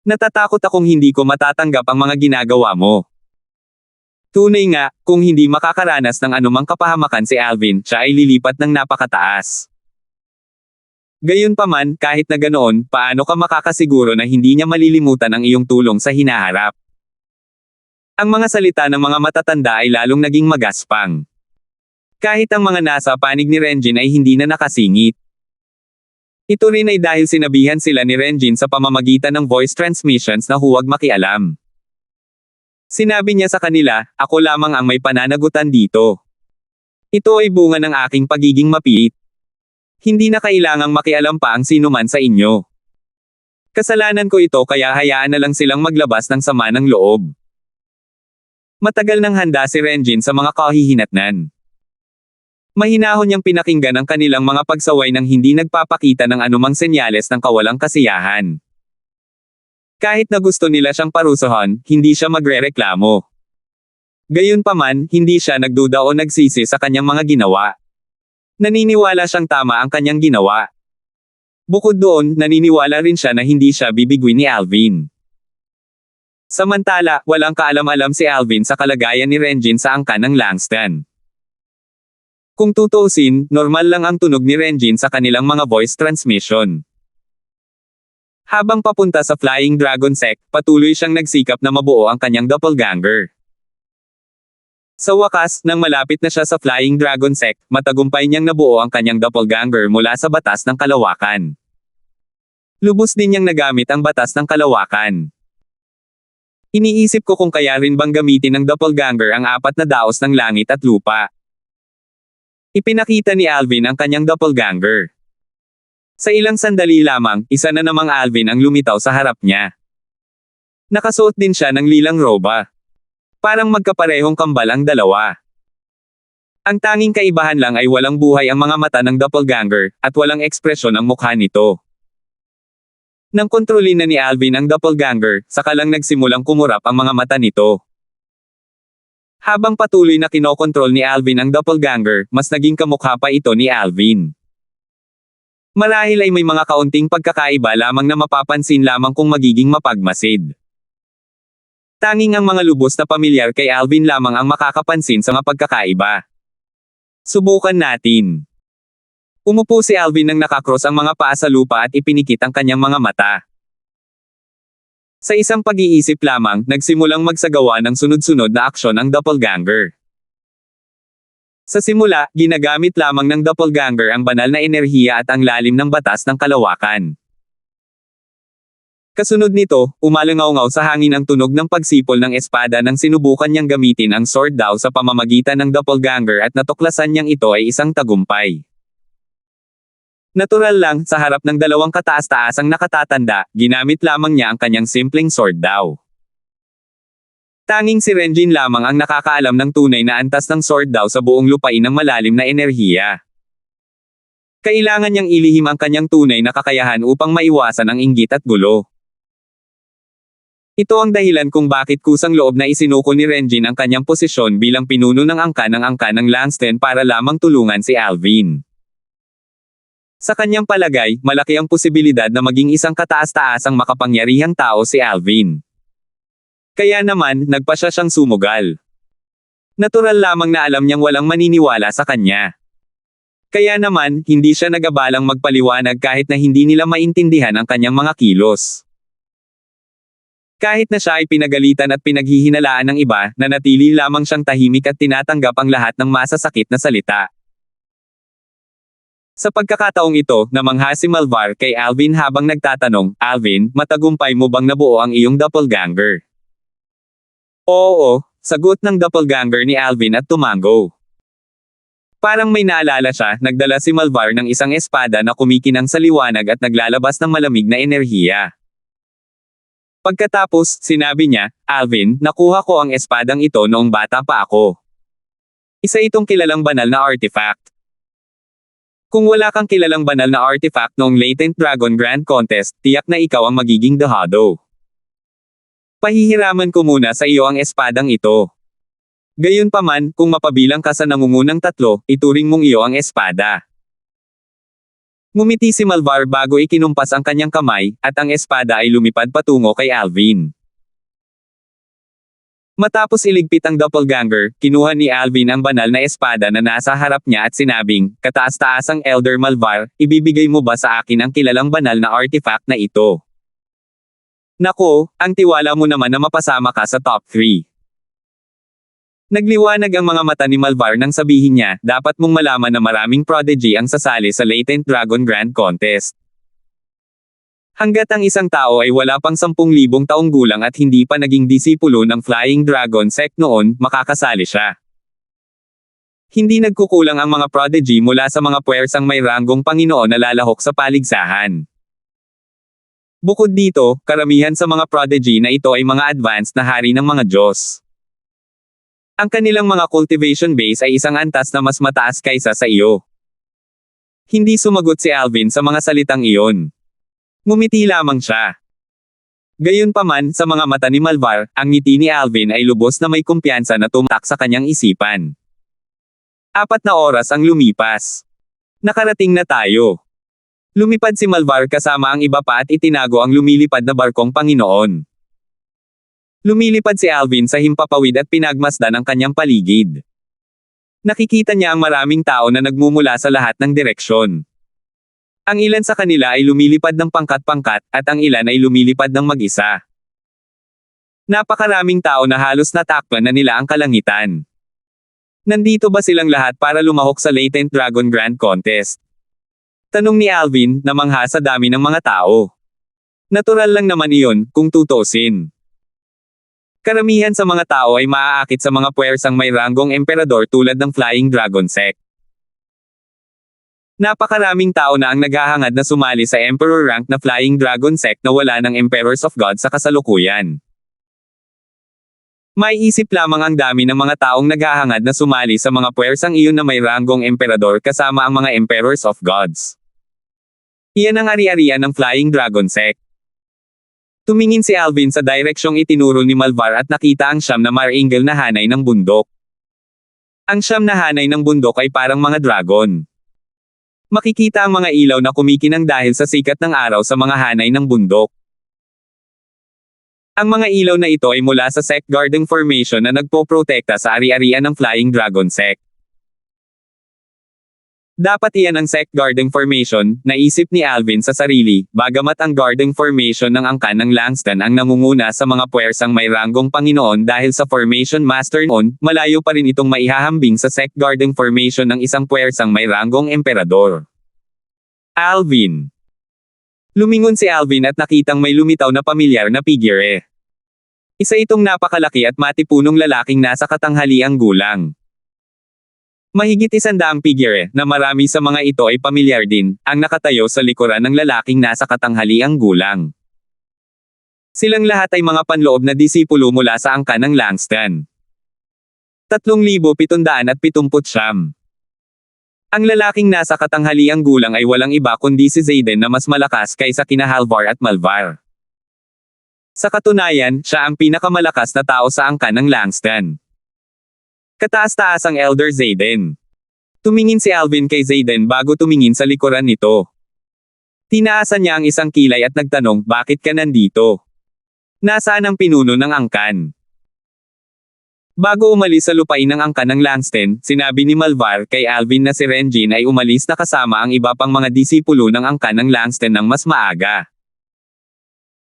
Natatakot akong hindi ko matatanggap ang mga ginagawa mo. Tunay nga, kung hindi makakaranas ng anumang kapahamakan si Alvin, siya ay lilipat ng napakataas. Gayunpaman, kahit na ganoon, paano ka makakasiguro na hindi niya malilimutan ang iyong tulong sa hinaharap? Ang mga salita ng mga matatanda ay lalong naging magaspang. Kahit ang mga nasa panig ni Renjin ay hindi na nakasingit. Ito rin ay dahil sinabihan sila ni Renjin sa pamamagitan ng voice transmissions na huwag makialam. Sinabi niya sa kanila, ako lamang ang may pananagutan dito. Ito ay bunga ng aking pagiging mapiit. Hindi na kailangang makialam pa ang sinuman sa inyo. Kasalanan ko ito kaya hayaan na lang silang maglabas ng sama ng loob. Matagal nang handa si Renjin sa mga kahihinatnan. Mahinahon niyang pinakinggan ang kanilang mga pagsaway nang hindi nagpapakita ng anumang senyales ng kawalang kasiyahan. Kahit na gusto nila siyang parusahan, hindi siya magrereklamo. Gayunpaman, hindi siya nagduda o nagsisi sa kanyang mga ginawa. Naniniwala siyang tama ang kanyang ginawa. Bukod doon, naniniwala rin siya na hindi siya bibiguin ni Alvin. Samantala, walang kaalam-alam si Alvin sa kalagayan ni Renjin sa angkan ng Langston. Kung tutuusin, normal lang ang tunog ni Renjin sa kanilang mga voice transmission. Habang papunta sa Flying Dragon Sect, patuloy siyang nagsikap na mabuo ang kanyang doppelganger. Sa wakas, nang malapit na siya sa Flying Dragon Sect, matagumpay niyang nabuo ang kanyang doppelganger mula sa batas ng kalawakan. Lubos din niyang nagamit ang batas ng kalawakan. Iniisip ko kung kaya rin bang gamitin ng doppelganger ang apat na daos ng langit at lupa. Ipinakita ni Alvin ang kanyang doppelganger. Sa ilang sandali lamang, isa na namang Alvin ang lumitaw sa harap niya. Nakasuot din siya ng lilang roba. Parang magkaparehong kambal ang dalawa. Ang tanging kaibahan lang ay walang buhay ang mga mata ng doppelganger, at walang ekspresyon ang mukha nito. Nang kontrolin na ni Alvin ang doppelganger, saka lang nagsimulang kumurap ang mga mata nito. Habang patuloy na kinokontrol ni Alvin ang doppelganger, mas naging kamukha pa ito ni Alvin. Marahil ay may mga kaunting pagkakaiba lamang na mapapansin lamang kung magiging mapagmasid. Tanging ang mga lubos na pamilyar kay Alvin lamang ang makakapansin sa mga pagkakaiba. Subukan natin. Umupo si Alvin nang nakakross ang mga paa sa lupa at ipinikit ang kanyang mga mata. Sa isang pag-iisip lamang, nagsimulang magsagawa ng sunod-sunod na aksyon ang doppelganger. Sa simula, ginagamit lamang ng doppelganger ang banal na enerhiya at ang lalim ng batas ng kalawakan. Kasunod nito, umalangaw-ngaw sa hangin ang tunog ng pagsipol ng espada nang sinubukan niyang gamitin ang sword daw sa pamamagitan ng doppelganger at natuklasan niyang ito ay isang tagumpay. Natural lang, sa harap ng dalawang kataas-taasang nakatatanda, ginamit lamang niya ang kanyang simpleng sword daw. Tanging si Renjin lamang ang nakakaalam ng tunay na antas ng sword daw sa buong lupain ng malalim na enerhiya. Kailangan niyang ilihim ang kanyang tunay na kakayahan upang maiwasan ang inggit at gulo. Ito ang dahilan kung bakit kusang loob na isinuko ni Renjin ang kanyang posisyon bilang pinuno ng angkan ng Langston para lamang tulungan si Alvin. Sa kanyang palagay, malaki ang posibilidad na maging isang kataas-taasang makapangyarihang tao si Alvin. Kaya naman, nagpasya siyang sumugal. Natural lamang na alam niyang walang maniniwala sa kanya. Kaya naman, hindi siya nagabalang magpaliwanag kahit na hindi nila maintindihan ang kanyang mga kilos. Kahit na siya ay pinagalitan at pinaghihinalaan ng iba, nanatili lamang siyang tahimik at tinatanggap ang lahat ng masasakit na salita. Sa pagkakataong ito, namangha si Malvar kay Alvin habang nagtatanong, "Alvin, matagumpay mo bang nabuo ang iyong doppelganger?" "Oo," sagot ng doppelganger ni Alvin at tumango. Parang may naalala siya, nagdala si Malvar ng isang espada na kumikinang sa liwanag at naglalabas ng malamig na enerhiya. Pagkatapos, sinabi niya, "Alvin, nakuha ko ang espadang ito noong bata pa ako. Isa itong kilalang banal na artifact. Kung wala kang kilalang banal na artifact noong Latent Dragon Grand Contest, tiyak na ikaw ang magiging dahado. Pahihiraman ko muna sa iyo ang espadang ito. Gayunpaman, kung mapabilang ka sa nangungunang tatlo, ituring mong iyo ang espada." Ngumiti si Malvar bago ikinumpas ang kanyang kamay, at ang espada ay lumipad patungo kay Alvin. Matapos iligpit ang doppelganger, kinuha ni Alvin ang banal na espada na nasa harap niya at sinabing, "Kataas-taasang Elder Malvar, ibibigay mo ba sa akin ang kilalang banal na artifact na ito?" "Nako, ang tiwala mo naman na mapasama ka sa top 3. Nagliwanag ang mga mata ni Malvar nang sabihin niya, "Dapat mong malaman na maraming prodigy ang sasali sa Latent Dragon Grand Contest. Hanggat ang isang tao ay wala pang 10,000 taong gulang at hindi pa naging disipulo ng Flying Dragon Sect noon, makakasali siya. Hindi nagkukulang ang mga prodigy mula sa mga puwersang may ranggong Panginoon na lalahok sa paligsahan. Bukod dito, karamihan sa mga prodigy na ito ay mga advanced na hari ng mga Diyos. Ang kanilang mga cultivation base ay isang antas na mas mataas kaysa sa iyo." Hindi sumagot si Alvin sa mga salitang iyon. Ngumiti lamang siya. Gayunpaman, sa mga mata ni Malvar, ang ngiti ni Alvin ay lubos na may kumpiyansa na tumatak sa kanyang isipan. 4 na oras ang lumipas. Nakarating na tayo. Lumipad si Malvar kasama ang iba pa at itinago ang lumilipad na barkong Panginoon. Lumilipad si Alvin sa himpapawid at pinagmasdan ang kanyang paligid. Nakikita niya ang maraming tao na nagmumula sa lahat ng direksyon. Ang ilan sa kanila ay lumilipad ng pangkat-pangkat, at ang ilan ay lumilipad ng mag-isa. Napakaraming tao na halos natakpan na nila ang kalangitan. Nandito ba silang lahat para lumahok sa Latent Dragon Grand Contest? Tanong ni Alvin, namangha sa dami ng mga tao. Natural lang naman iyon, kung tutusin. Karamihan sa mga tao ay maaakit sa mga puwersang may ranggong emperador tulad ng Flying Dragon Sect. Napakaraming tao na ang naghahangad na sumali sa Emperor rank na Flying Dragon Sect na wala ng Emperors of God sa kasalukuyan. May isip lamang ang dami ng mga taong naghahangad na sumali sa mga puwersang iyon na may ranggong emperador kasama ang mga Emperors of Gods. Iyan ang ari-arian ng Flying Dragon Sect. Tumingin si Alvin sa direksyong itinuro ni Malvar at nakita ang siyam na marangel na hanay ng bundok. Ang siyam na hanay ng bundok ay parang mga dragon. Makikita ang mga ilaw na kumikinang dahil sa sikat ng araw sa mga hanay ng bundok. Ang mga ilaw na ito ay mula sa Sect Guarding Formation na nagpoprotekta sa ari-arian ng Flying Dragon Sect. Dapat iyan ang Sect Guarding Formation, naisip ni Alvin sa sarili, bagamat ang Guarding Formation ng angkan ng Langston ang nangunguna sa mga puwersang may ranggong Panginoon dahil sa Formation Master noon, malayo pa rin itong maihahambing sa Sect Guarding Formation ng isang puwersang may ranggong Emperador. Alvin. Lumingon si Alvin at nakitang may lumitaw na pamilyar na figure. Isa itong napakalaki at matipunong lalaking nasa katanghaliang gulang. Mahigit 100 figure, na marami sa mga ito ay pamilyar din, ang nakatayo sa likuran ng lalaking nasa katanghaliang gulang. Silang lahat ay mga panloob na disipulo mula sa angkan ng Langston. 3,779. Ang lalaking nasa katanghaliang gulang ay walang iba kundi si Zayden na mas malakas kaysa kina Halvar at Malvar. Sa katunayan, siya ang pinakamalakas na tao sa angkan ng Langston. Kataas-taas ang Elder Zayden. Tumingin si Alvin kay Zayden bago tumingin sa likuran nito. Tinaasan niya ang isang kilay at nagtanong, bakit ka nandito? Nasaan ang pinuno ng angkan? Bago umalis sa lupain ng angkan ng Langston, sinabi ni Malvar kay Alvin na si Renjin ay umalis na kasama ang iba pang mga disipulo ng angkan ng Langston ng mas maaga.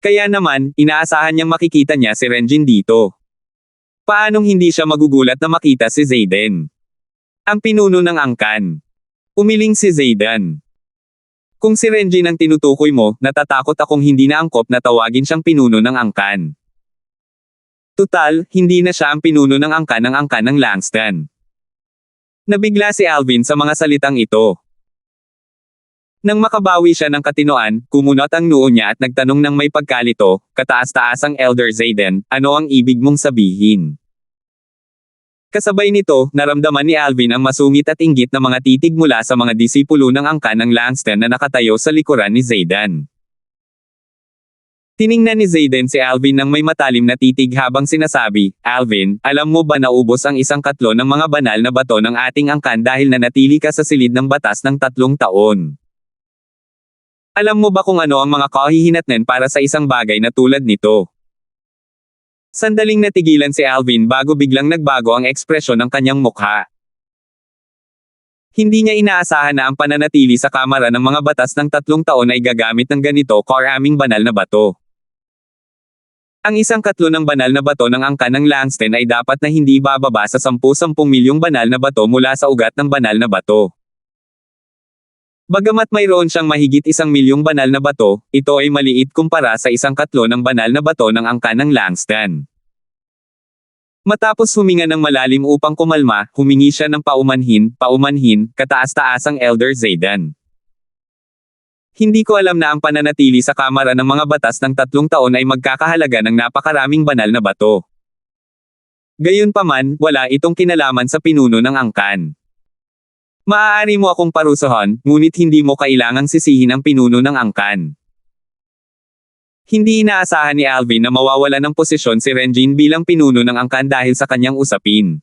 Kaya naman, inaasahan niyang makikita niya si Renjin dito. Paanong hindi siya magugulat na makita si Zayden? Ang pinuno ng angkan. Umiling si Zayden. Kung si Renjin ang tinutukoy mo, natatakot akong hindi na angkop na tawagin siyang pinuno ng angkan. Tutal, hindi na siya ang pinuno ng angkan ng Langston. Nabigla si Alvin sa mga salitang ito. Nang makabawi siya ng katinoan, kumunot ang noo niya at nagtanong ng may pagkalito, kataas-taasang Elder Zayden, ano ang ibig mong sabihin? Kasabay nito, naramdaman ni Alvin ang masungit at inggit na mga titig mula sa mga disipulo ng angkan ng Langston na nakatayo sa likuran ni Zayden. Tiningnan ni Zayden si Alvin ng may matalim na titig habang sinasabi, Alvin, alam mo ba na ubos ang 1/3 ng mga banal na bato ng ating angkan dahil nanatili ka sa silid ng batas ng 3 taon? Alam mo ba kung ano ang mga kahihinatnan para sa isang bagay na tulad nito? Sandaling natigilan si Alvin bago biglang nagbago ang ekspresyon ng kanyang mukha. Hindi niya inaasahan na ang pananatili sa kamara ng mga batas ng 3 taon ay gagamit ng ganito karaming banal na bato. Ang 1/4 ng banal na bato ng angkan ng Langston ay dapat na hindi bababa sa 10 milyong banal na bato mula sa ugat ng banal na bato. Bagamat mayroon siyang mahigit 1 milyong banal na bato, ito ay maliit kumpara sa 1/4 ng banal na bato ng angkan ng Langston. Matapos huminga ng malalim upang kumalma, humingi siya ng paumanhin, kataas-taasang Elder Zayden. Hindi ko alam na ang pananatili sa kamara ng mga batas ng 3 taon ay magkakahalaga ng napakaraming banal na bato. Gayunpaman, wala itong kinalaman sa pinuno ng angkan. Maaari mo akong parusahan, ngunit hindi mo kailangang sisihin ang pinuno ng angkan. Hindi inaasahan ni Alvin na mawawala ng posisyon si Renjin bilang pinuno ng angkan dahil sa kanyang usapin.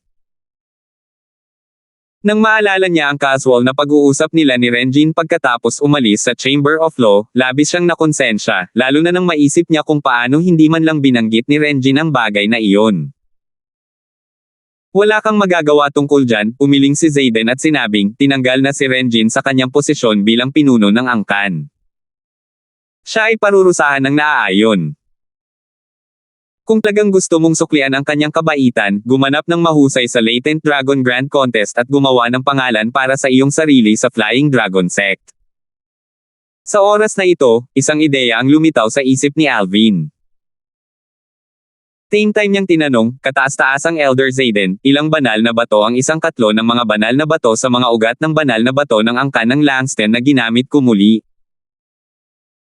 Nang maalala niya ang casual na pag-uusap nila ni Renjin pagkatapos umalis sa Chamber of Law, labis siyang nakonsensya, lalo na nang maisip niya kung paano hindi man lang binanggit ni Renjin ang bagay na iyon. Wala kang magagawa tungkol dyan, umiling si Zayden at sinabing, tinanggal na si Renjin sa kanyang posisyon bilang pinuno ng angkan. Siya ay parurusahan ng naaayon. Kung talagang gusto mong suklian ang kanyang kabaitan, gumanap ng mahusay sa Latent Dragon Grand Contest at gumawa ng pangalan para sa iyong sarili sa Flying Dragon Sect. Sa oras na ito, isang ideya ang lumitaw sa isip ni Alvin. Same time niyang tinanong, kataas-taasang Elder Zayden, ilang banal na bato ang isang katlo ng mga banal na bato sa mga ugat ng banal na bato ng angkan ng Langston na ginamit ko muli.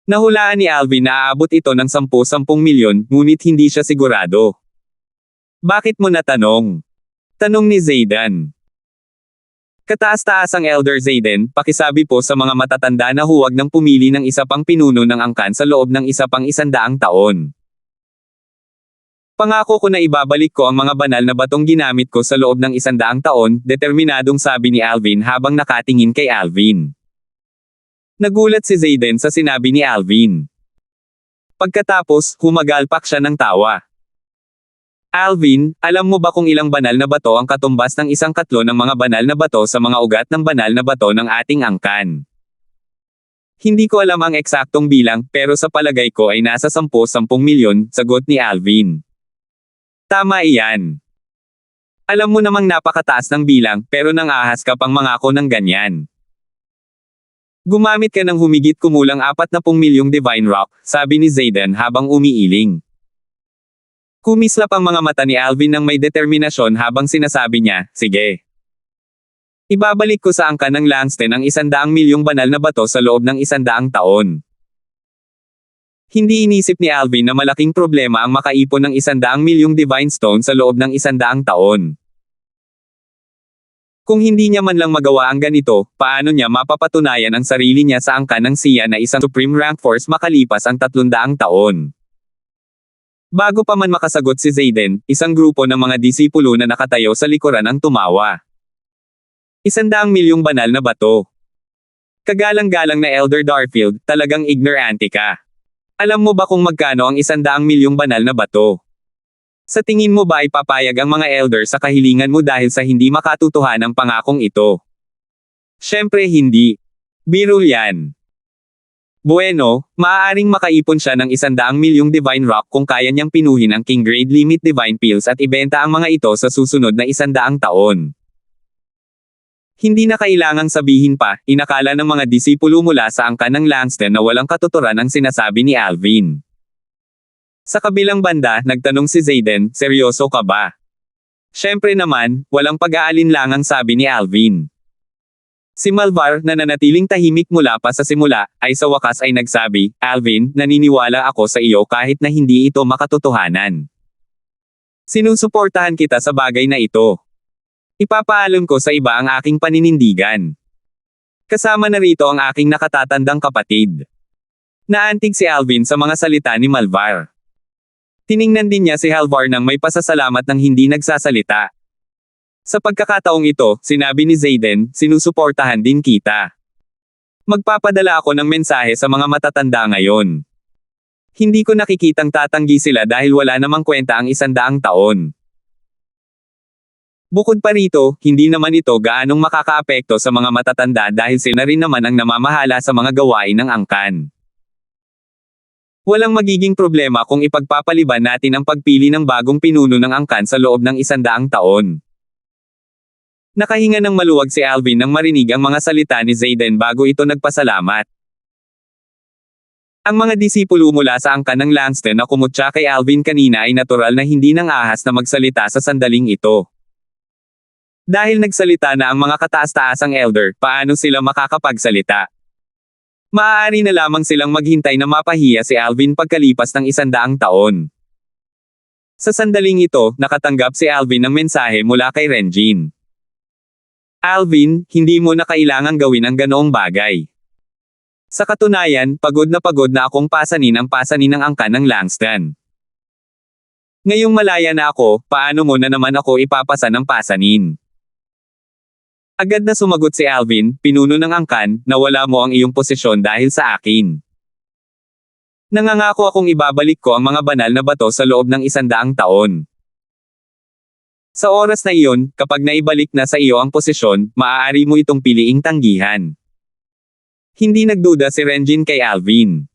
Nahulaan ni Alvin na aabot ito ng 10 milyon, ngunit hindi siya sigurado. Bakit mo natanong? Tanong ni Zayden. Kataas-taasang Elder Zayden, pakisabi po sa mga matatanda na huwag nang pumili ng isa pang pinuno ng angkan sa loob ng isa pang 100 taon. Pangako ko na ibabalik ko ang mga banal na batong ginamit ko sa loob ng 100 taon, determinadong sabi ni Alvin habang nakatingin kay Alvin. Nagulat si Zayden sa sinabi ni Alvin. Pagkatapos, humagalpak siya ng tawa. Alvin, alam mo ba kung ilang banal na bato ang katumbas ng isang katlo ng mga banal na bato sa mga ugat ng banal na bato ng ating angkan? Hindi ko alam ang eksaktong bilang, pero sa palagay ko ay nasa 10 milyon, sagot ni Alvin. Tama iyan. Alam mo namang napakataas ng bilang, pero nang-ahas ka pang mangako ng ganyan. Gumamit ka ng humigit kumulang 40 milyong Divine Rock, sabi ni Zayden habang umiiling. Kumislap ang mga mata ni Alvin ng may determinasyon habang sinasabi niya, sige. Ibabalik ko sa angkan ng Langston ang 100 milyong banal na bato sa loob ng 100 taon. Hindi inisip ni Alvin na malaking problema ang makaipon ng 100 milyong Divine Stone sa loob ng 100 taon. Kung hindi niya man lang magawa ang ganito, paano niya mapapatunayan ang sarili niya sa angkan ng siya na isang Supreme Rank Force makalipas ang 300 taon? Bago pa man makasagot si Zayden, isang grupo ng mga disipulo na nakatayo sa likuran ang tumawa. 100 milyong banal na bato. Kagalang-galang na Elder Darfield, talagang ignorante ka. Alam mo ba kung magkano ang 100 milyong banal na bato? Sa tingin mo ba ay papayag ang mga elder sa kahilingan mo dahil sa hindi makatutuhan ang pangakong ito? Siyempre hindi. Biro yan. Bueno, maaaring makaipon siya ng 100 milyong Divine Rock kung kaya niyang pinuhin ang King Grade Limit Divine Pills at ibenta ang mga ito sa susunod na 100 taon. Hindi na kailangang sabihin pa, inakala ng mga disipulo mula sa angkan ng Langston na walang katuturan ang sinasabi ni Alvin. Sa kabilang banda, nagtanong si Zayden, seryoso ka ba? Siyempre naman, walang pag-aalinlangang sabi ni Alvin. Si Malvar, na nanatiling tahimik mula pa sa simula, ay sa wakas ay nagsabi, Alvin, naniniwala ako sa iyo kahit na hindi ito makatotohanan. Sinusuportahan kita sa bagay na ito. Ipapaalam ko sa iba ang aking paninindigan. Kasama na rito ang aking nakatatandang kapatid. Naantig si Alvin sa mga salita ni Malvar. Tiningnan din niya si Halvar nang may pasasalamat ng hindi nagsasalita. Sa pagkakataong ito, sinabi ni Zayden, sinusuportahan din kita. Magpapadala ako ng mensahe sa mga matatanda ngayon. Hindi ko nakikitang tatanggi sila dahil wala namang kwenta ang 100 taon. Bukod pa rito, hindi naman ito gaanong makakaapekto sa mga matatanda dahil sila rin naman ang namamahala sa mga gawain ng angkan. Walang magiging problema kung ipagpapaliban natin ang pagpili ng bagong pinuno ng angkan sa loob ng 100 taon. Nakahinga ng maluwag si Alvin nang marinig ang mga salita ni Zayden bago ito nagpasalamat. Ang mga disipulo mula sa angkan ng Langston na kumutya kay Alvin kanina ay natural na hindi nang ahas na magsalita sa sandaling ito. Dahil nagsalita na ang mga kataas-taasang elder, paano sila makakapagsalita? Maaari na lamang silang maghintay na mapahiya si Alvin pagkalipas ng 100 taon. Sa sandaling ito, nakatanggap si Alvin ng mensahe mula kay Renjin. Alvin, hindi mo na kailangang gawin ang ganoong bagay. Sa katunayan, pagod na akong pasanin ang pasanin ng angkan ng Langston. Ngayong malaya na ako, paano mo na naman ako ipapasa ng pasanin? Agad na sumagot si Alvin, pinuno ng angkan, nawala mo ang iyong posisyon dahil sa akin. Nangangako akong ibabalik ko ang mga banal na bato sa loob ng 100 taon. Sa oras na iyon, kapag naibalik na sa iyo ang posisyon, maaari mo itong piliing tanggihan. Hindi nagduda si Renjin kay Alvin.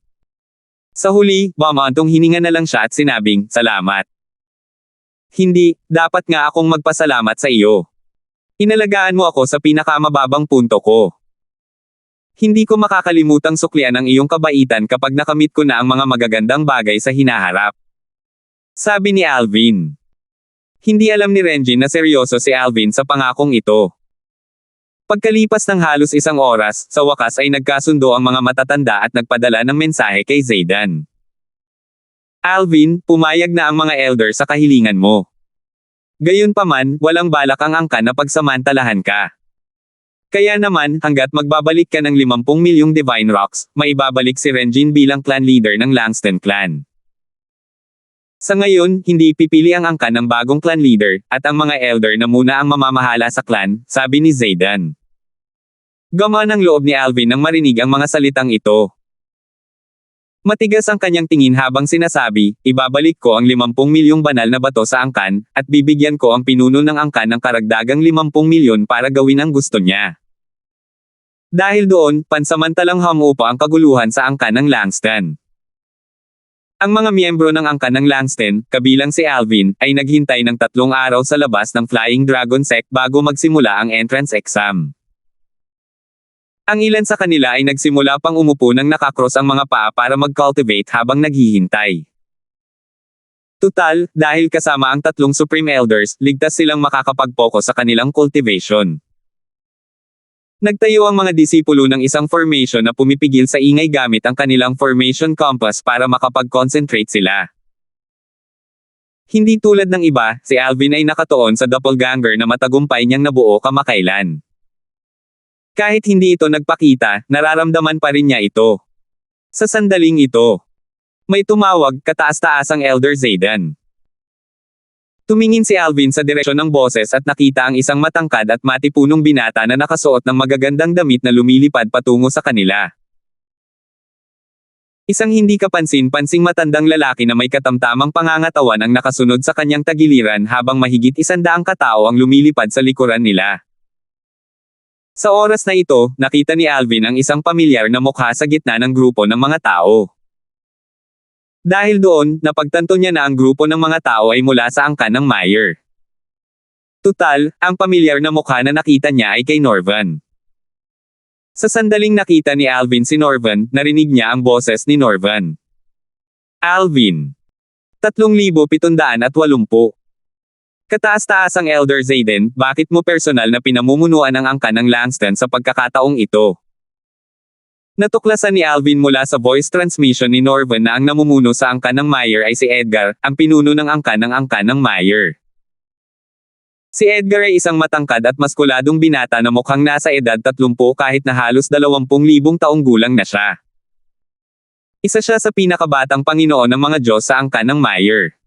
Sa huli, bumantong hininga na lang siya at sinabing, salamat. Hindi, dapat nga akong magpasalamat sa iyo. Inalagaan mo ako sa pinakamababang punto ko. Hindi ko makakalimutang suklian ang iyong kabaitan kapag nakamit ko na ang mga magagandang bagay sa hinaharap. Sabi ni Alvin. Hindi alam ni Renjin na seryoso si Alvin sa pangakong ito. Pagkalipas ng halos 1 oras, sa wakas ay nagkasundo ang mga matatanda at nagpadala ng mensahe kay Zayden. Alvin, pumayag na ang mga elder sa kahilingan mo. Gayunpaman, walang balak ang angkan na pagsamantalahan ka. Kaya naman, hanggat magbabalik ka ng 50 milyong Divine Rocks, maibabalik si Renjin bilang clan leader ng Langston clan. Sa ngayon, hindi pipili ang angkan ng bagong clan leader, at ang mga elder na muna ang mamamahala sa clan, sabi ni Zayden. Gamaan ang loob ni Alvin nang marinig ang mga salitang ito. Matigas ang kanyang tingin habang sinasabi, ibabalik ko ang 50 milyong banal na bato sa angkan, at bibigyan ko ang pinuno ng angkan ng karagdagang 50 milyon para gawin ang gusto niya. Dahil doon, pansamantalang humupa ang kaguluhan sa angkan ng Langston. Ang mga miyembro ng angkan ng Langston, kabilang si Alvin, ay naghintay ng 3 araw sa labas ng Flying Dragon Sect bago magsimula ang entrance exam. Ang ilan sa kanila ay nagsimula pang umupo nang nakakross ang mga paa para mag-cultivate habang naghihintay. Tutal, dahil kasama ang 3 Supreme Elders, ligtas silang makakapag-focus sa kanilang cultivation. Nagtayo ang mga disipulo ng isang formation na pumipigil sa ingay gamit ang kanilang formation compass para makapag-concentrate sila. Hindi tulad ng iba, si Alvin ay nakatuon sa doppelganger na matagumpay niyang nabuo kamakailan. Kahit hindi ito nagpakita, nararamdaman pa rin niya ito. Sa sandaling ito, may tumawag, kataas-taasang Elder Zayden. Tumingin si Alvin sa direksyon ng boses at nakita ang isang matangkad at matipunong binata na nakasuot ng magagandang damit na lumilipad patungo sa kanila. Isang hindi kapansin-pansing matandang lalaki na may katamtamang pangangatawan ang nakasunod sa kanyang tagiliran habang mahigit 100 katao ang lumilipad sa likuran nila. Sa oras na ito, nakita ni Alvin ang isang pamilyar na mukha sa gitna ng grupo ng mga tao. Dahil doon, napagtanto niya na ang grupo ng mga tao ay mula sa angkan ng Meyer. Tutal, ang pamilyar na mukha na nakita niya ay kay Norvan. Sa sandaling nakita ni Alvin si Norvan, narinig niya ang boses ni Norvan. Alvin. 3,780. Kataas-taasang Elder Zayden, bakit mo personal na pinamumunuan ang angkan ng Langston sa pagkakataong ito? Natuklasan ni Alvin mula sa voice transmission ni Norvan na ang namumuno sa angkan ng Meyer ay si Edgar, ang pinuno ng angkan ng Meyer. Si Edgar ay isang matangkad at maskuladong binata na mukhang nasa edad 30 kahit na halos 20,000 taong gulang na siya. Isa siya sa pinakabatang Panginoon ng mga Diyos sa angkan ng Meyer.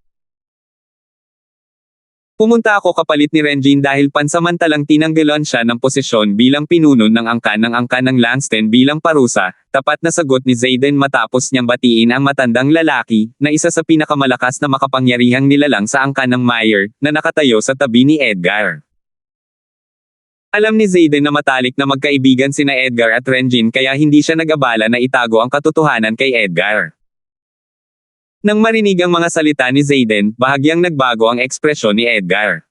Pumunta ako kapalit ni Renjin dahil pansamantalang tinanggalan siya ng posisyon bilang pinuno ng angkan ng Langston bilang parusa, tapat na sagot ni Zayden matapos niyang batiin ang matandang lalaki, na isa sa pinakamalakas na makapangyarihang nilalang sa angkan ng Meyer, na nakatayo sa tabi ni Edgar. Alam ni Zayden na matalik na magkaibigan sina Edgar at Renjin kaya hindi siya nag-abala na itago ang katotohanan kay Edgar. Nang marinig ang mga salita ni Zayden, bahagyang nagbago ang ekspresyon ni Edgar.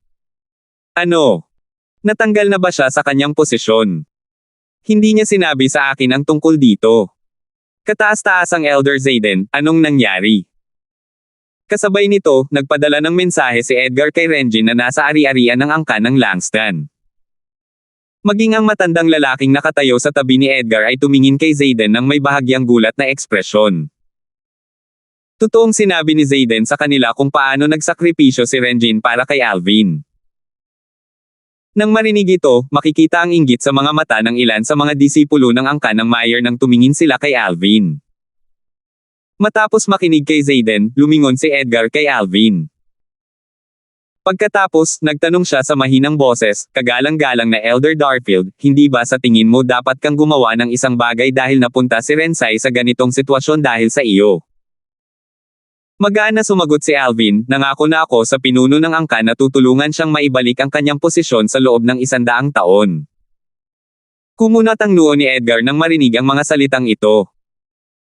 Ano? Natanggal na ba siya sa kanyang posisyon? Hindi niya sinabi sa akin ang tungkol dito. Kataas-taasang Elder Zayden, anong nangyari? Kasabay nito, nagpadala ng mensahe si Edgar kay Renjin na nasa ari-arian ng angkan ng Langston. Maging ang matandang lalaking nakatayo sa tabi ni Edgar ay tumingin kay Zayden ng may bahagyang gulat na ekspresyon. Totoong sinabi ni Zayden sa kanila kung paano nagsakripisyo si Renjin para kay Alvin. Nang marinig ito, makikita ang inggit sa mga mata ng ilan sa mga disipulo ng angkan ng Meyer nang tumingin sila kay Alvin. Matapos makinig kay Zayden, lumingon si Edgar kay Alvin. Pagkatapos, nagtanong siya sa mahinang boses, kagalang-galang na Elder Darfield, hindi ba sa tingin mo dapat kang gumawa ng isang bagay dahil napunta si Rensai sa ganitong sitwasyon dahil sa iyo? Magaan na sumagot si Alvin, nangako na ako sa pinuno ng angkan na tutulungan siyang maibalik ang kanyang posisyon sa loob ng 100 taon. Kumunat ang noo ni Edgar nang marinig ang mga salitang ito.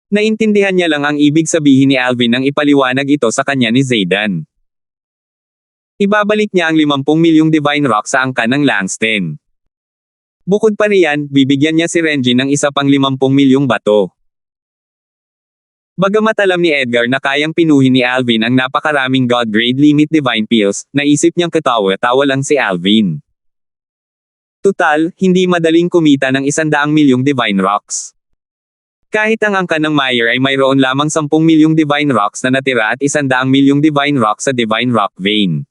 Naintindihan niya lang ang ibig sabihin ni Alvin nang ipaliwanag ito sa kanya ni Zayden. Ibabalik niya ang 50 milyong Divine Rock sa angkan ng Langston. Bukod pa riyan, bibigyan niya si Renji ng isa pang 50 milyong bato. Bagamat alam ni Edgar na kayang pinuhin ni Alvin ang napakaraming God-grade limit Divine Pills, naisip niyang katawa-tawa lang si Alvin. Tutal, hindi madaling kumita ng 100 milyong Divine Rocks. Kahit ang angkan ng Meyer ay mayroon lamang 10 milyong Divine Rocks na natira at 100 milyong Divine Rocks sa Divine Rock Vein.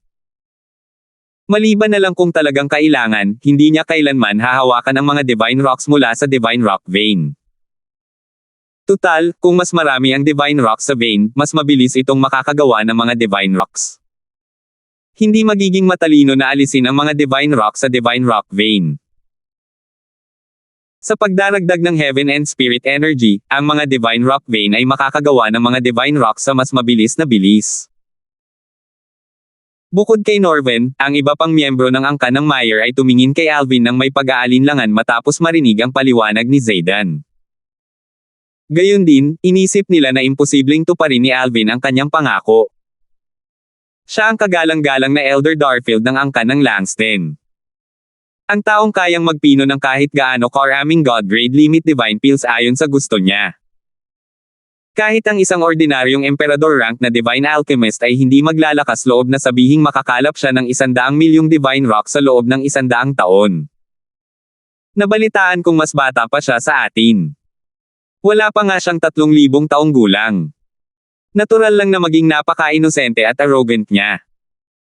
Maliban na lang kung talagang kailangan, hindi niya kailanman hahawakan ang mga Divine Rocks mula sa Divine Rock Vein. Tutal, kung mas marami ang Divine Rocks sa vein, mas mabilis itong makakagawa ng mga Divine Rocks. Hindi magiging matalino na alisin ang mga Divine Rocks sa Divine Rock Vein. Sa pagdaragdag ng Heaven and Spirit Energy, ang mga Divine Rock Vein ay makakagawa ng mga Divine Rocks sa mas mabilis na bilis. Bukod kay Norven, ang iba pang miyembro ng angkan ng Meyer ay tumingin kay Alvin nang may pag-aalinlangan matapos marinig ang paliwanag ni Zayden. Gayon din, inisip nila na imposibleng tuparin ni Alvin ang kanyang pangako. Siya ang kagalang-galang na Elder Darfield ng angkan ng Langston. Ang taong kayang magpino ng kahit gaano karaming God-grade limit Divine Pills ayon sa gusto niya. Kahit ang isang ordinaryong emperador rank na Divine Alchemist ay hindi maglalakas loob na sabihing makakalap siya ng 100 milyong Divine Rock sa loob ng 100 taon. Nabalitaan kong mas bata pa siya sa atin. Wala pa nga siyang 3,000 taong gulang. Natural lang na maging napaka-inosente at arrogant niya.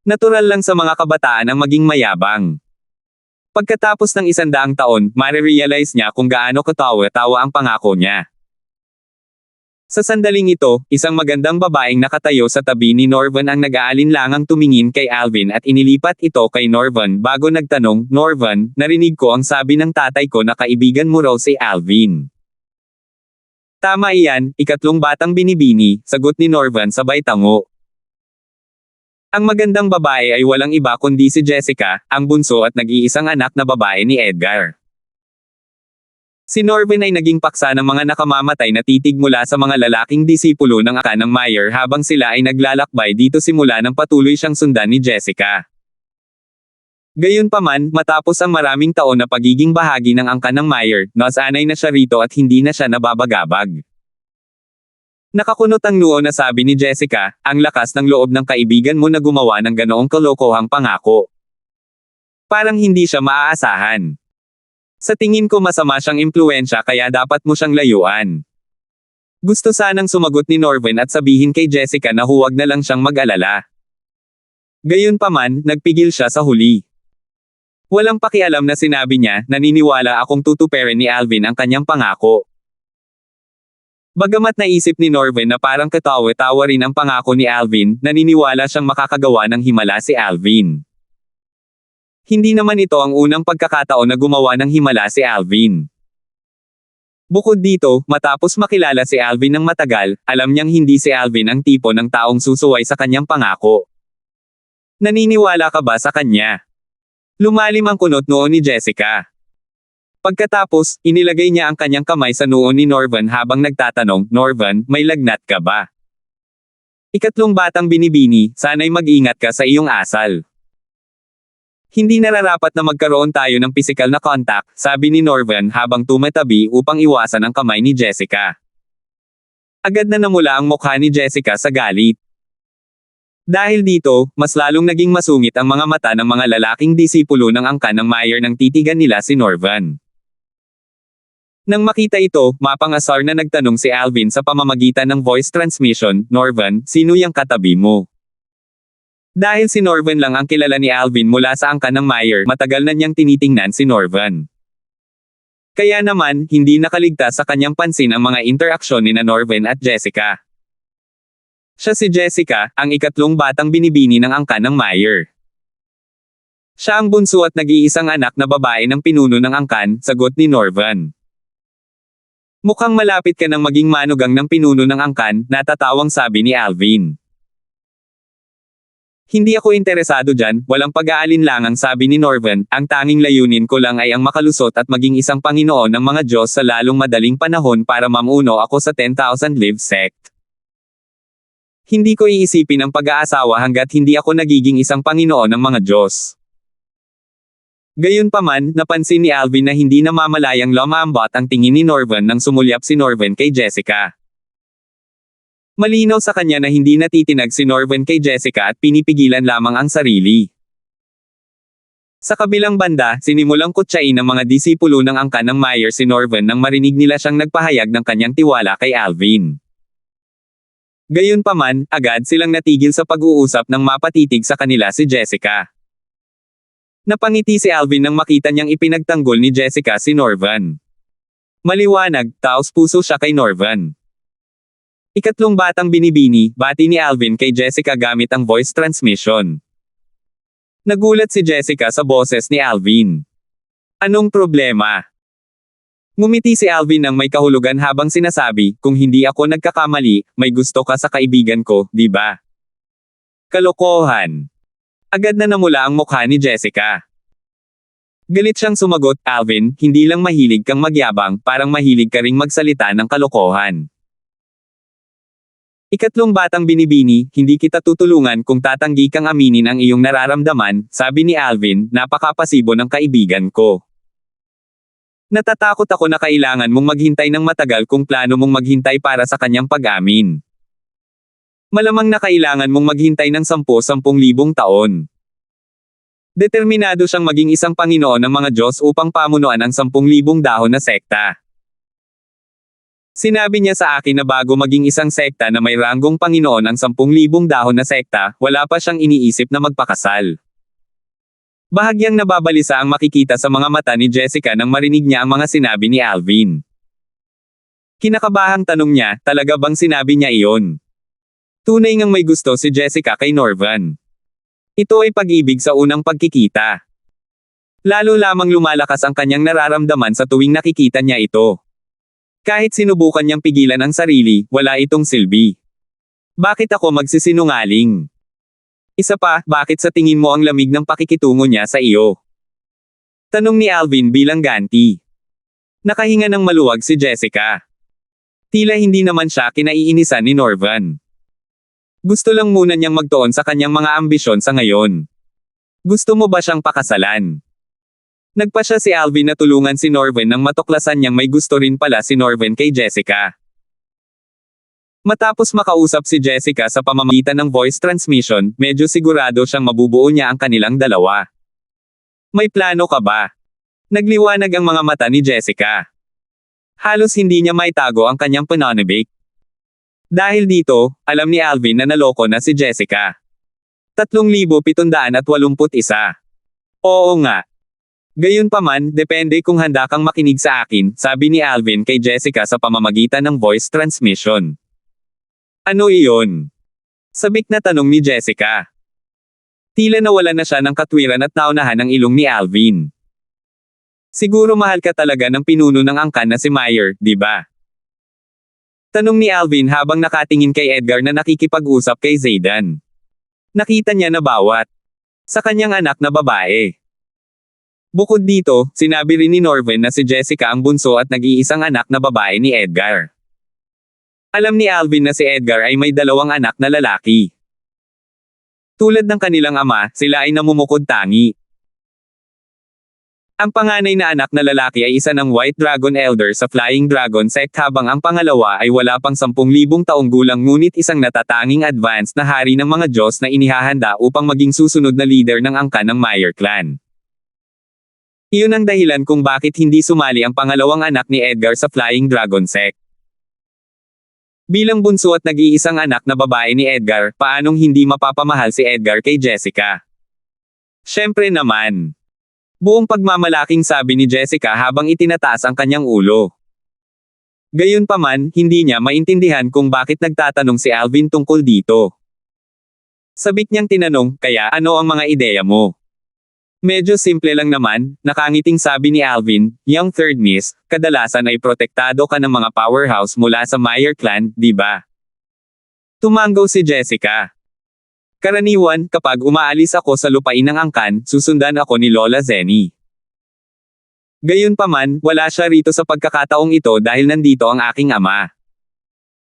Natural lang sa mga kabataan ang maging mayabang. Pagkatapos ng 100 taon, marirealize niya kung gaano katawa-tawa ang pangako niya. Sa sandaling ito, isang magandang babaeng nakatayo sa tabi ni Norven ang nag-aalinlangang tumingin kay Alvin at inilipat ito kay Norven bago nagtanong, Norven, narinig ko ang sabi ng tatay ko na kaibigan mo raw si Alvin. Tama iyan, ikatlong batang binibini, sagot ni Norven sabay tango. Ang magandang babae ay walang iba kundi si Jessica, ang bunso at nag-iisang anak na babae ni Edgar. Si Norven ay naging paksa ng mga nakamamatay na titig mula sa mga lalaking disipulo ng angkan ng Meyer habang sila ay naglalakbay dito simula nang patuloy siyang sundan ni Jessica. Gayunpaman, matapos ang maraming taon na pagiging bahagi ng angkan ng Meyer, nasanay na siya rito at hindi na siya nababagabag. Nakakunot ang noo na sabi ni Jessica, ang lakas ng loob ng kaibigan mo na gumawa ng ganoong kalokohang pangako. Parang hindi siya maaasahan. Sa tingin ko masama siyang impluwensya kaya dapat mo siyang layuan. Gusto sanang sumagot ni Norven at sabihin kay Jessica na huwag na lang siyang mag-alala. Gayunpaman, nagpigil siya sa huli. Walang pakialam na sinabi niya, naniniwala akong tutuperin ni Alvin ang kanyang pangako. Bagamat naisip ni Norven na parang katawa-tawa rin ang pangako ni Alvin, naniniwala siyang makakagawa ng himala si Alvin. Hindi naman ito ang unang pagkakataon na gumawa ng himala si Alvin. Bukod dito, matapos makilala si Alvin ng matagal, alam niyang hindi si Alvin ang tipo ng taong susuway sa kanyang pangako. Naniniwala ka ba sa kanya? Lumalim ang kunot noo ni Jessica. Pagkatapos, inilagay niya ang kanyang kamay sa noo ni Norven habang nagtatanong, Norven, may lagnat ka ba? Ikatlong batang binibini, sana'y mag-ingat ka sa iyong asal. Hindi nararapat na magkaroon tayo ng pisikal na contact, sabi ni Norven habang tumatabi upang iwasan ang kamay ni Jessica. Agad na namula ang mukha ni Jessica sa galit. Dahil dito, mas lalong naging masungit ang mga mata ng mga lalaking disipulo ng angkan ng Meyer nang titigan nila si Norven. Nang makita ito, mapangasar na nagtanong si Alvin sa pamamagitan ng voice transmission, Norven, sino yang katabi mo? Dahil si Norven lang ang kilala ni Alvin mula sa angkan ng Meyer, matagal na niyang tinitingnan si Norven. Kaya naman, hindi nakaligtas sa kanyang pansin ang mga interaksyon ni Norven at Jessica. Siya si Jessica, ang ikatlong batang binibini ng angkan ng Meyer. Siya ang bunso at nag-iisang anak na babae ng pinuno ng angkan, sagot ni Norvan. Mukhang malapit ka ng maging manugang ng pinuno ng angkan, natatawang sabi ni Alvin. Hindi ako interesado dyan, walang pag-aalinlangang sabi ni Norvan, ang tanging layunin ko lang ay ang makalusot at maging isang Panginoon ng mga Diyos sa lalong madaling panahon para mamuno ako sa 10,000 Live Sect. Hindi ko iisipin ang pag-aasawa hanggat hindi ako nagiging isang Panginoon ng mga Diyos. Gayunpaman, napansin ni Alvin na hindi namamalayang lumambot ang tingin ni Norvan nang sumulyap si Norvan kay Jessica. Malinaw sa kanya na hindi natitinag si Norvan kay Jessica at pinipigilan lamang ang sarili. Sa kabilang banda, sinimulang kutsain ng mga disipulo ng angkan ng Meyer si Norvan nang marinig nila siyang nagpahayag ng kanyang tiwala kay Alvin. Gayunpaman, agad silang natigil sa pag-uusap nang mapatitig sa kanila si Jessica. Napangiti si Alvin nang makita niyang ipinagtanggol ni Jessica si Norvan. Maliwanag, taos-puso siya kay Norvan. Ikatlong batang binibini, bati ni Alvin kay Jessica gamit ang voice transmission. Nagulat si Jessica sa boses ni Alvin. Anong problema? Ngumiti si Alvin nang may kahulugan habang sinasabi, kung hindi ako nagkakamali, may gusto ka sa kaibigan ko, di ba? Kalokohan. Agad na namula ang mukha ni Jessica. Galit siyang sumagot, Alvin, hindi lang mahilig kang magyabang, parang mahilig ka ring magsalita ng kalokohan. Ikatlong batang binibini, hindi kita tutulungan kung tatanggi kang aminin ang iyong nararamdaman, sabi ni Alvin, napakapasibo ng kaibigan ko. Natatakot ako na kailangan mong maghintay ng matagal kung plano mong maghintay para sa kanyang pag-amin. Malamang na kailangan mong maghintay ng 10,000 taon. Determinado siyang maging isang Panginoon ng mga Diyos upang pamunuan ang 10,000 dahon na sekta. Sinabi niya sa akin na bago maging isang sekta na may ranggong Panginoon ang 10,000 dahon na sekta, wala pa siyang iniisip na magpakasal. Bahagyang nababalisa ang makikita sa mga mata ni Jessica nang marinig niya ang mga sinabi ni Alvin. Kinakabahang tanong niya, talaga bang sinabi niya iyon? Tunay ngang may gusto si Jessica kay Norvan. Ito ay pag-ibig sa unang pagkikita. Lalo lamang lumalakas ang kanyang nararamdaman sa tuwing nakikita niya ito. Kahit sinubukan niyang pigilan ang sarili, wala itong silbi. Bakit ako magsisinungaling? Isa pa, bakit sa tingin mo ang lamig ng pakikitungo niya sa iyo? Tanong ni Alvin bilang ganti. Nakahinga ng maluwag si Jessica. Tila hindi naman siya kinaiinisan ni Norvan. Gusto lang muna niyang magtuon sa kanyang mga ambisyon sa ngayon. Gusto mo ba siyang pakasalan? Nagpa siya si Alvin na tulungan si Norvan nang matuklasan niyang may gusto rin pala si Norvan kay Jessica. Matapos makausap si Jessica sa pamamagitan ng voice transmission, medyo sigurado siyang mabubuo niya ang kanilang dalawa. May plano ka ba? Nagliwanag ang mga mata ni Jessica. Halos hindi niya maitago ang kanyang pananabik. Dahil dito, alam ni Alvin na naloko na si Jessica. 3,781. Oo nga. Gayunpaman, depende kung handa kang makinig sa akin, sabi ni Alvin kay Jessica sa pamamagitan ng voice transmission. Ano iyon? Sabik na tanong ni Jessica. Tila nawala na siya ng katwiran at naunahan ang ilong ni Alvin. Siguro mahal ka talaga ng pinuno ng angkan na si Meyer, di ba? Tanong ni Alvin habang nakatingin kay Edgar na nakikipag-usap kay Zayden. Nakita niya na bawat sa kanyang anak na babae. Bukod dito, sinabi rin ni Norvan na si Jessica ang bunso at nag-iisang anak na babae ni Edgar. Alam ni Alvin na si Edgar ay may 2 anak na lalaki. Tulad ng kanilang ama, sila ay namumukod tangi. Ang panganay na anak na lalaki ay isa ng White Dragon Elder sa Flying Dragon Sect habang ang pangalawa ay wala pang 10,000 taong gulang ngunit isang natatanging advanced na hari ng mga Diyos na inihahanda upang maging susunod na leader ng angkan ng Meyer clan. Iyon ang dahilan kung bakit hindi sumali ang pangalawang anak ni Edgar sa Flying Dragon Sect. Bilang bunso at nag-iisang anak na babae ni Edgar, paanong hindi mapapamahal si Edgar kay Jessica? Siyempre naman. Buong pagmamalaking sabi ni Jessica habang itinataas ang kanyang ulo. Gayunpaman, hindi niya maintindihan kung bakit nagtatanong si Alvin tungkol dito. Sabik niyang tinanong, kaya ano ang mga ideya mo? Medyo simple lang naman, nakangiting sabi ni Alvin, young third miss, kadalasan ay protektado ka ng mga powerhouse mula sa Meyer clan, di ba? Tumango si Jessica. Karaniwan, kapag umaalis ako sa lupain ng angkan, susundan ako ni Lola Zenny. Gayunpaman, wala siya rito sa pagkakataong ito dahil nandito ang aking ama.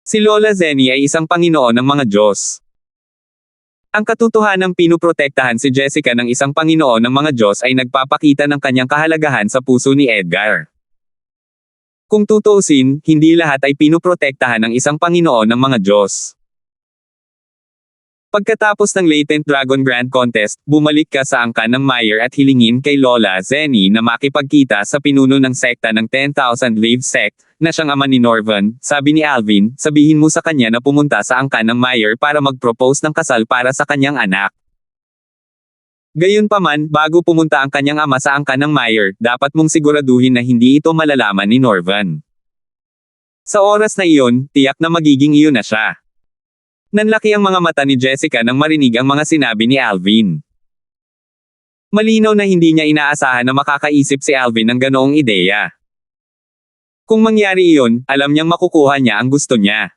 Si Lola Zenny ay isang Panginoon ng mga Diyos. Ang katotohanang pinuprotektahan si Jessica ng isang Panginoon ng mga Diyos ay nagpapakita ng kanyang kahalagahan sa puso ni Edgar. Kung tutuusin, hindi lahat ay pinuprotektahan ng isang Panginoon ng mga Diyos. Pagkatapos ng Latent Dragon Grand Contest, bumalik ka sa angkan ng Meyer at hilingin kay Lola Zenny na makipagkita sa pinuno ng sekta ng 10,000 Leaves Sect, na siyang ama ni Norvan. Sabi ni Alvin, sabihin mo sa kanya na pumunta sa angkan ng Meyer para mag-propose ng kasal para sa kanyang anak. Gayunpaman, bago pumunta ang kanyang ama sa angkan ng Meyer, dapat mong siguraduhin na hindi ito malalaman ni Norvan. Sa oras na iyon, tiyak na magiging iyon na siya. Nanlaki ang mga mata ni Jessica nang marinig ang mga sinabi ni Alvin. Malinaw na hindi niya inaasahan na makakaisip si Alvin ng ganoong ideya. Kung mangyari iyon, alam niyang makukuha niya ang gusto niya.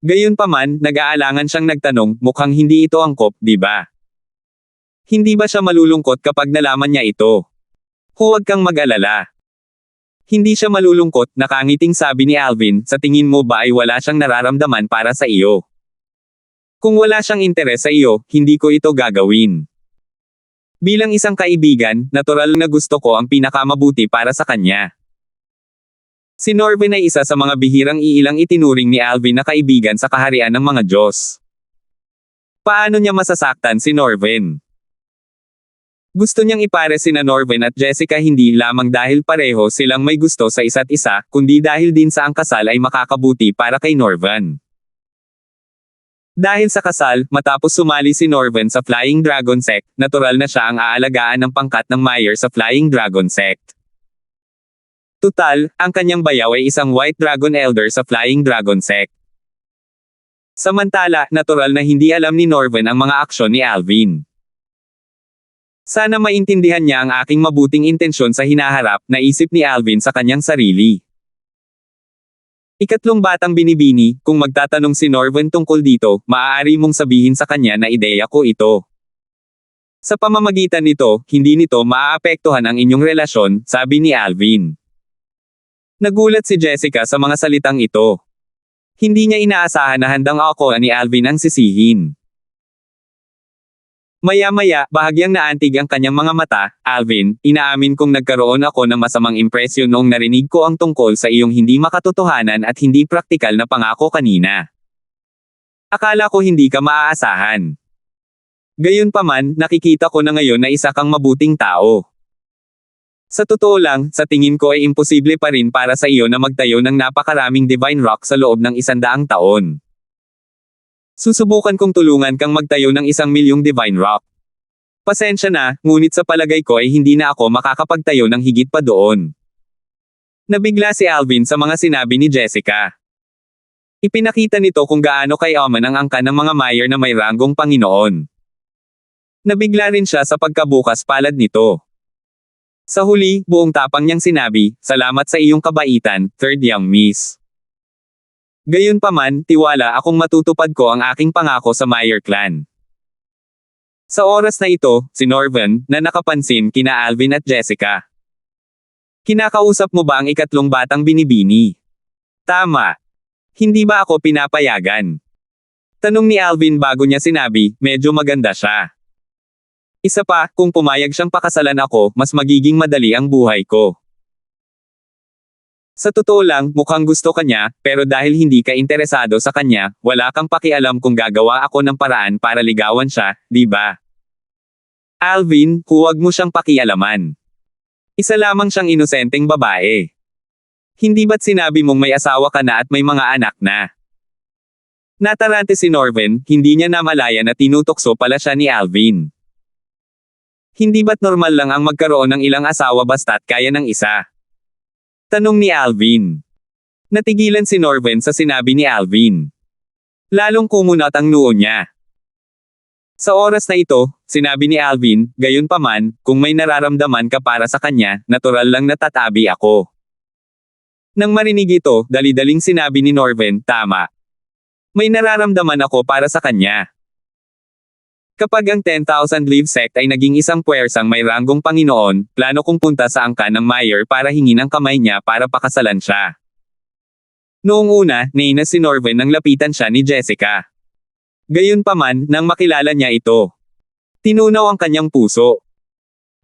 Gayunpaman, nag-aalangan siyang nagtanong, mukhang hindi ito angkop, di ba? Hindi ba siya malulungkot kapag nalaman niya ito? Huwag kang mag-alala. Hindi siya malulungkot, nakangiting sabi ni Alvin, sa tingin mo ba ay wala siyang nararamdaman para sa iyo? Kung wala siyang interes sa iyo, hindi ko ito gagawin. Bilang isang kaibigan, natural na gusto ko ang pinakamabuti para sa kanya. Si Norvin ay isa sa mga bihirang iilang itinuring ni Alvin na kaibigan sa kaharian ng mga Diyos. Paano niya masasaktan si Norvin? Gusto niyang ipare sina Norvin at Jessica hindi lamang dahil pareho silang may gusto sa isa't isa, kundi dahil din sa ang kasal ay makakabuti para kay Norvan. Dahil sa kasal, matapos sumali si Norvan sa Flying Dragon Sect, natural na siya ang aalagaan ng pangkat ng Meyer sa Flying Dragon Sect. Tutal, ang kanyang bayaw ay isang White Dragon Elder sa Flying Dragon Sect. Samantala, natural na hindi alam ni Norvan ang mga aksyon ni Alvin. Sana maintindihan niya ang aking mabuting intensyon sa hinaharap, naisip ni Alvin sa kanyang sarili. Ikatlong batang binibini, kung magtatanong si Norvan tungkol dito, maaari mong sabihin sa kanya na ideya ko ito. Sa pamamagitan nito, hindi nito maaapektuhan ang inyong relasyon, sabi ni Alvin. Nagulat si Jessica sa mga salitang ito. Hindi niya inaasahan na handang ako ni Alvin ang sisihin. Maya-maya, bahagyang naantig ang kanyang mga mata, Alvin, inaamin kong nagkaroon ako ng masamang impresyon noong narinig ko ang tungkol sa iyong hindi makatotohanan at hindi praktikal na pangako kanina. Akala ko hindi ka maaasahan. Gayunpaman, nakikita ko na ngayon na isa kang mabuting tao. Sa totoo lang, sa tingin ko ay imposible pa rin para sa iyo na magtayo ng napakaraming divine rock sa loob ng 100 taon. Susubukan kong tulungan kang magtayo ng 1,000,000 divine rock. Pasensya na, ngunit sa palagay ko ay hindi na ako makakapagtayo ng higit pa doon. Nabigla si Alvin sa mga sinabi ni Jessica. Ipinakita nito kung gaano kayaman ang angkan ng mga Meyer na may ranggong Panginoon. Nabigla rin siya sa pagkabukas palad nito. Sa huli, buong tapang niyang sinabi, salamat sa iyong kabaitan, third young miss. Gayunpaman, tiwala akong matutupad ko ang aking pangako sa Meyer clan. Sa oras na ito, si Norvan, na nakapansin kina Alvin at Jessica. Kinakausap mo ba ang ikatlong batang binibini? Tama. Hindi ba ako pinapayagan? Tanong ni Alvin bago niya sinabi, medyo maganda siya. Isa pa, kung pumayag siyang pakasalan ako, mas magiging madali ang buhay ko. Sa totoo lang, mukhang gusto ka niya, pero dahil hindi ka interesado sa kanya, wala kang pakialam kung gagawa ako ng paraan para ligawan siya, di ba? Alvin, huwag mo siyang pakialaman. Isa lamang siyang inosenteng babae. Hindi ba't sinabi mong may asawa ka na at may mga anak na? Natarante si Norvan, hindi niya namalaya na tinutokso pala siya ni Alvin. Hindi ba't normal lang ang magkaroon ng ilang asawa basta't kaya ng isa? Tanong ni Alvin. Natigilan si Norvan sa sinabi ni Alvin. Lalong kumunat ang noo niya. Sa oras na ito, sinabi ni Alvin, gayunpaman, kung may nararamdaman ka para sa kanya, natural lang natatabi ako. Nang marinig ito, dali-daling sinabi ni Norven, tama. May nararamdaman ako para sa kanya. Kapag ang 10,000 Leave Sect ay naging isang puwersang may ranggong Panginoon, plano kong punta sa angkan ng Meyer para hingin ang kamay niya para pakasalan siya. Noong una, naina si Norven nang lapitan siya ni Jessica. Gayunpaman, nang makilala niya ito, tinunaw ang kanyang puso.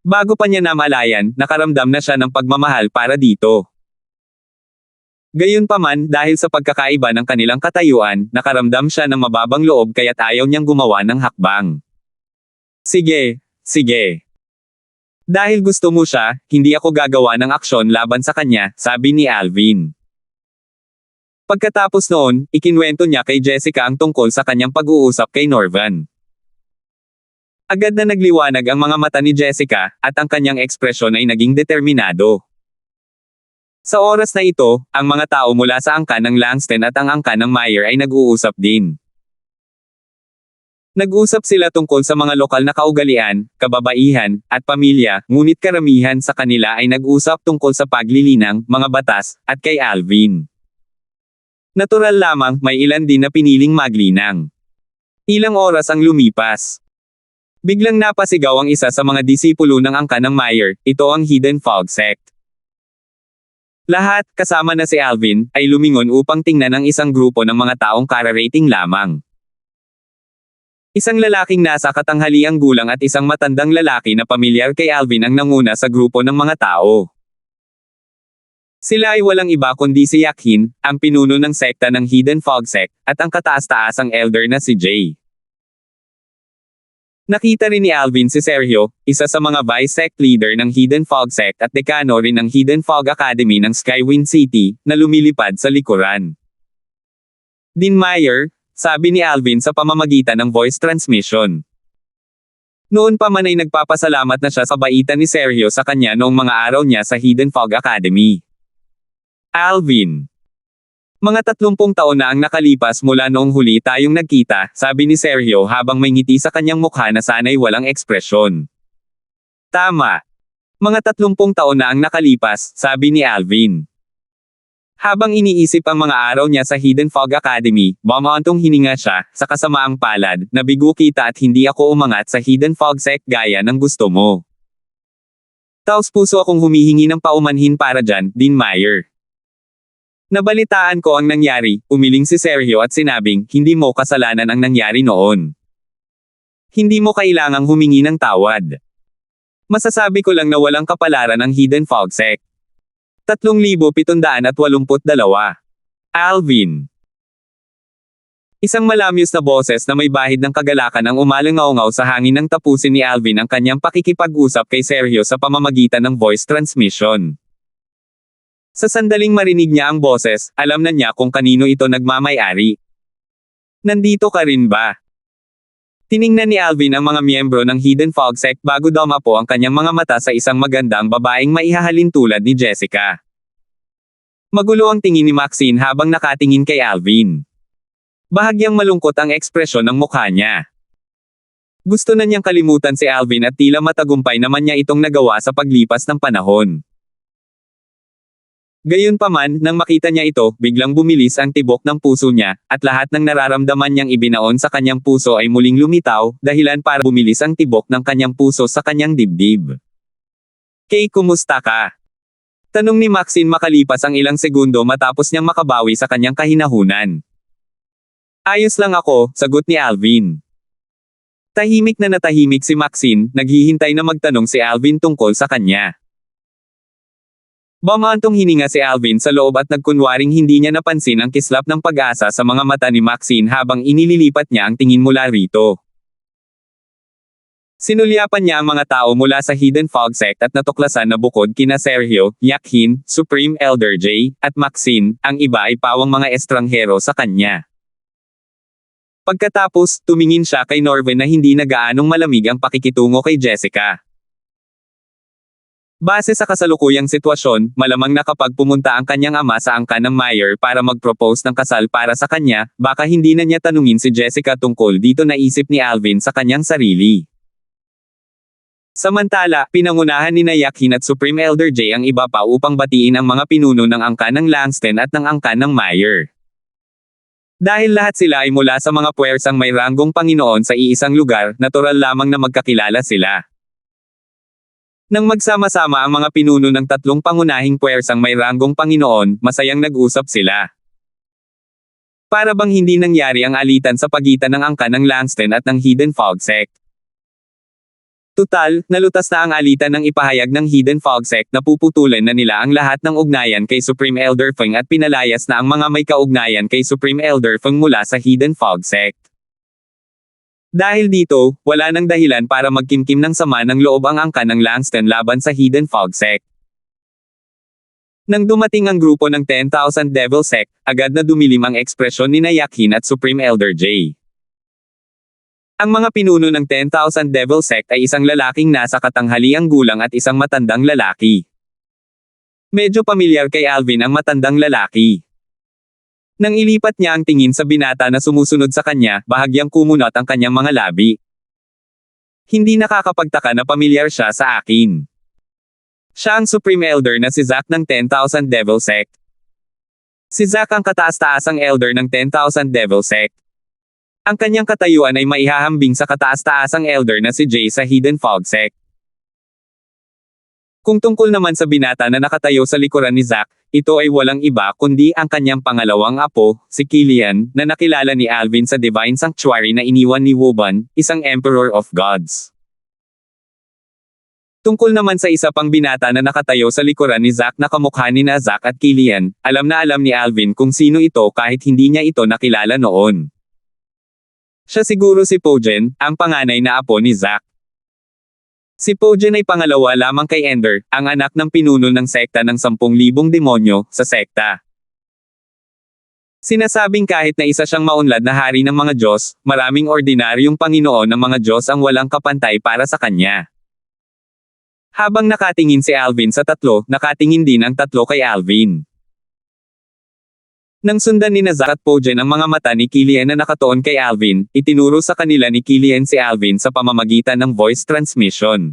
Bago pa niya namalayan, nakaramdam na siya ng pagmamahal para dito. Gayunpaman, dahil sa pagkakaiba ng kanilang katayuan, nakaramdam siya ng mababang loob kaya't ayaw niyang gumawa ng hakbang. Sige, sige. Dahil gusto mo siya, hindi ako gagawa ng aksyon laban sa kanya, sabi ni Alvin. Pagkatapos noon, ikinwento niya kay Jessica ang tungkol sa kanyang pag-uusap kay Norvan. Agad na nagliwanag ang mga mata ni Jessica, at ang kanyang ekspresyon ay naging determinado. Sa oras na ito, ang mga tao mula sa angkan ng Langston at ang angkan ng Meyer ay nag-uusap din. Nag-usap sila tungkol sa mga lokal na kaugalian, kababaihan, at pamilya, ngunit karamihan sa kanila ay nag-usap tungkol sa paglilinang, mga batas, at kay Alvin. Natural lamang, may ilan din na piniling maglinang. Ilang oras ang lumipas. Biglang napasigaw ang isa sa mga disipulo ng angkan ng Meyer, ito ang Hidden Fog Sect. Lahat, kasama na si Alvin, ay lumingon upang tingnan ang isang grupo ng mga taong kararating lamang. Isang lalaking nasa katanghaliang gulang at isang matandang lalaki na pamilyar kay Alvin ang nanguna sa grupo ng mga tao. Sila ay walang iba kundi si Yakhin, ang pinuno ng sekta ng Hidden Fog Sect, at ang kataas-taasang elder na si Jay. Nakita rin ni Alvin si Sergio, isa sa mga vice sect leader ng Hidden Fog Sect at dekano rin ng Hidden Fog Academy ng Skywind City, na lumilipad sa likuran. Dean Meyer, sabi ni Alvin sa pamamagitan ng voice transmission. Noon pa man ay nagpapasalamat na siya sa baitan ni Sergio sa kanya noong mga araw niya sa Hidden Fog Academy. Alvin. Mga 30 taon na ang nakalipas mula noong huli tayong nagkita, sabi ni Sergio habang may ngiti sa kanyang mukha na sana'y walang ekspresyon. Tama. Mga 30 taon na ang nakalipas, sabi ni Alvin. Habang iniisip ang mga araw niya sa Hidden Fog Academy, bumantong hininga siya, sa kasamaang palad, nabigo kita at hindi ako umangat sa Hidden Fog Sect gaya ng gusto mo. Taos puso akong humihingi ng paumanhin para dyan, Dean Meyer. Nabalitaan ko ang nangyari, umiling si Sergio at sinabing, hindi mo kasalanan ang nangyari noon. Hindi mo kailangang humingi ng tawad. Masasabi ko lang na walang kapalaran ang Hidden Fog Sect. 3,782. Alvin. Isang malamyos na boses na may bahid ng kagalakan ang umalingaw-ngaw sa hangin nang tapusin ni Alvin ang kanyang pakikipag-usap kay Sergio sa pamamagitan ng voice transmission. Sa sandaling marinig niya ang boses, alam na niya kung kanino ito nagmamay-ari. Nandito ka rin ba? Tiningnan ni Alvin ang mga miyembro ng Hidden Fog Sect bago dumapo ang kanyang mga mata sa isang magandang babaeng maihahalin tulad ni Jessica. Magulo ang tingin ni Maxine habang nakatingin kay Alvin. Bahagyang malungkot ang ekspresyon ng mukha niya. Gusto na niyang kalimutan si Alvin at tila matagumpay naman niya itong nagawa sa paglipas ng panahon. Gayunpaman, nang makita niya ito, biglang bumilis ang tibok ng puso niya, at lahat ng nararamdaman niyang ibinaon sa kanyang puso ay muling lumitaw, dahilan para bumilis ang tibok ng kanyang puso sa kanyang dibdib. Kay, kumusta ka? Tanong ni Maxine makalipas ang ilang segundo matapos niyang makabawi sa kanyang kahinahunan. Ayos lang ako, sagot ni Alvin. Tahimik na natahimik si Maxine, naghihintay na magtanong si Alvin tungkol sa kanya. Bumantong hininga si Alvin sa loob at nagkunwaring hindi niya napansin ang kislap ng pag-asa sa mga mata ni Maxine habang inililipat niya ang tingin mula rito. Sinulyapan niya ang mga tao mula sa Hidden Fog Sect at natuklasan na bukod kina Sergio, Yakhin, Supreme Elder Jay, at Maxine, ang iba ay pawang mga estranghero sa kanya. Pagkatapos, tumingin siya kay Norven na hindi na gaanong malamig ang pakikitungo kay Jessica. Base sa kasalukuyang sitwasyon, malamang na kapag pumunta ang kanyang ama sa angkan ng Meyer para mag-propose ng kasal para sa kanya, baka hindi na niya tanungin si Jessica tungkol dito, naisip ni Alvin sa kanyang sarili. Samantala, pinangunahan ni Yakin at Supreme Elder J ang iba pa upang batiin ang mga pinuno ng angkan ng Langston at ng angkan ng Meyer. Dahil lahat sila ay mula sa mga puwersang may ranggong Panginoon sa iisang lugar, natural lamang na magkakilala sila. Nang magsama-sama ang mga pinuno ng tatlong pangunahing puwersang may ranggong Panginoon, masayang nag-usap sila. Para bang hindi nangyari ang alitan sa pagitan ng angkan ng Langston at ng Hidden Fog Sect. Tutal, nalutas na ang alitan ng ipahayag ng Hidden Fog Sect na puputulan na nila ang lahat ng ugnayan kay Supreme Elder Feng at pinalayas na ang mga may kaugnayan kay Supreme Elder Feng mula sa Hidden Fog Sect. Dahil dito, wala nang dahilan para magkimkim ng sama ng loob ang angkan ng Langston laban sa Hidden Fog Sect. Nang dumating ang grupo ng 10,000 Devil Sect, agad na dumilim ang ekspresyon ni Yakin at Supreme Elder J. Ang mga pinuno ng 10,000 Devil Sect ay isang lalaking nasa katanghaliang gulang at isang matandang lalaki. Medyo pamilyar kay Alvin ang matandang lalaki. Nang ilipat niya ang tingin sa binata na sumusunod sa kanya, bahagyang kumunot ang kanyang mga labi. Hindi nakakapagtaka na pamilyar siya sa akin. Siya ang Supreme Elder na si Zack ng 10,000 Devil Sect. Si Zack ang kataas-taasang Elder ng 10,000 Devil Sect. Ang kanyang katayuan ay maihahambing sa kataas-taasang Elder na si Jay sa Hidden Fog Sect. Kung tungkol naman sa binata na nakatayo sa likuran ni Zack, ito ay walang iba kundi ang kanyang pangalawang apo, si Killian, na nakilala ni Alvin sa Divine Sanctuary na iniwan ni Woban, isang Emperor of Gods. Tungkol naman sa isa pang binata na nakatayo sa likuran ni Zack na kamukha ni na Zack at Killian, alam na alam ni Alvin kung sino ito kahit hindi niya ito nakilala noon. Siya siguro si Pojen, ang panganay na apo ni Zack. Si Pojen ay pangalawa lamang kay Ender, ang anak ng pinuno ng sekta ng 10,000 demonyo, sa sekta. Sinasabing kahit na isa siyang maunlad na hari ng mga Diyos, maraming ordinaryong Panginoon ng mga Diyos ang walang kapantay para sa kanya. Habang nakatingin si Alvin sa tatlo, nakatingin din ang tatlo kay Alvin. Nang sundan ni Zack at Pojen ang mga mata ni Killian na nakatuon kay Alvin, itinuro sa kanila ni Killian si Alvin sa pamamagitan ng voice transmission.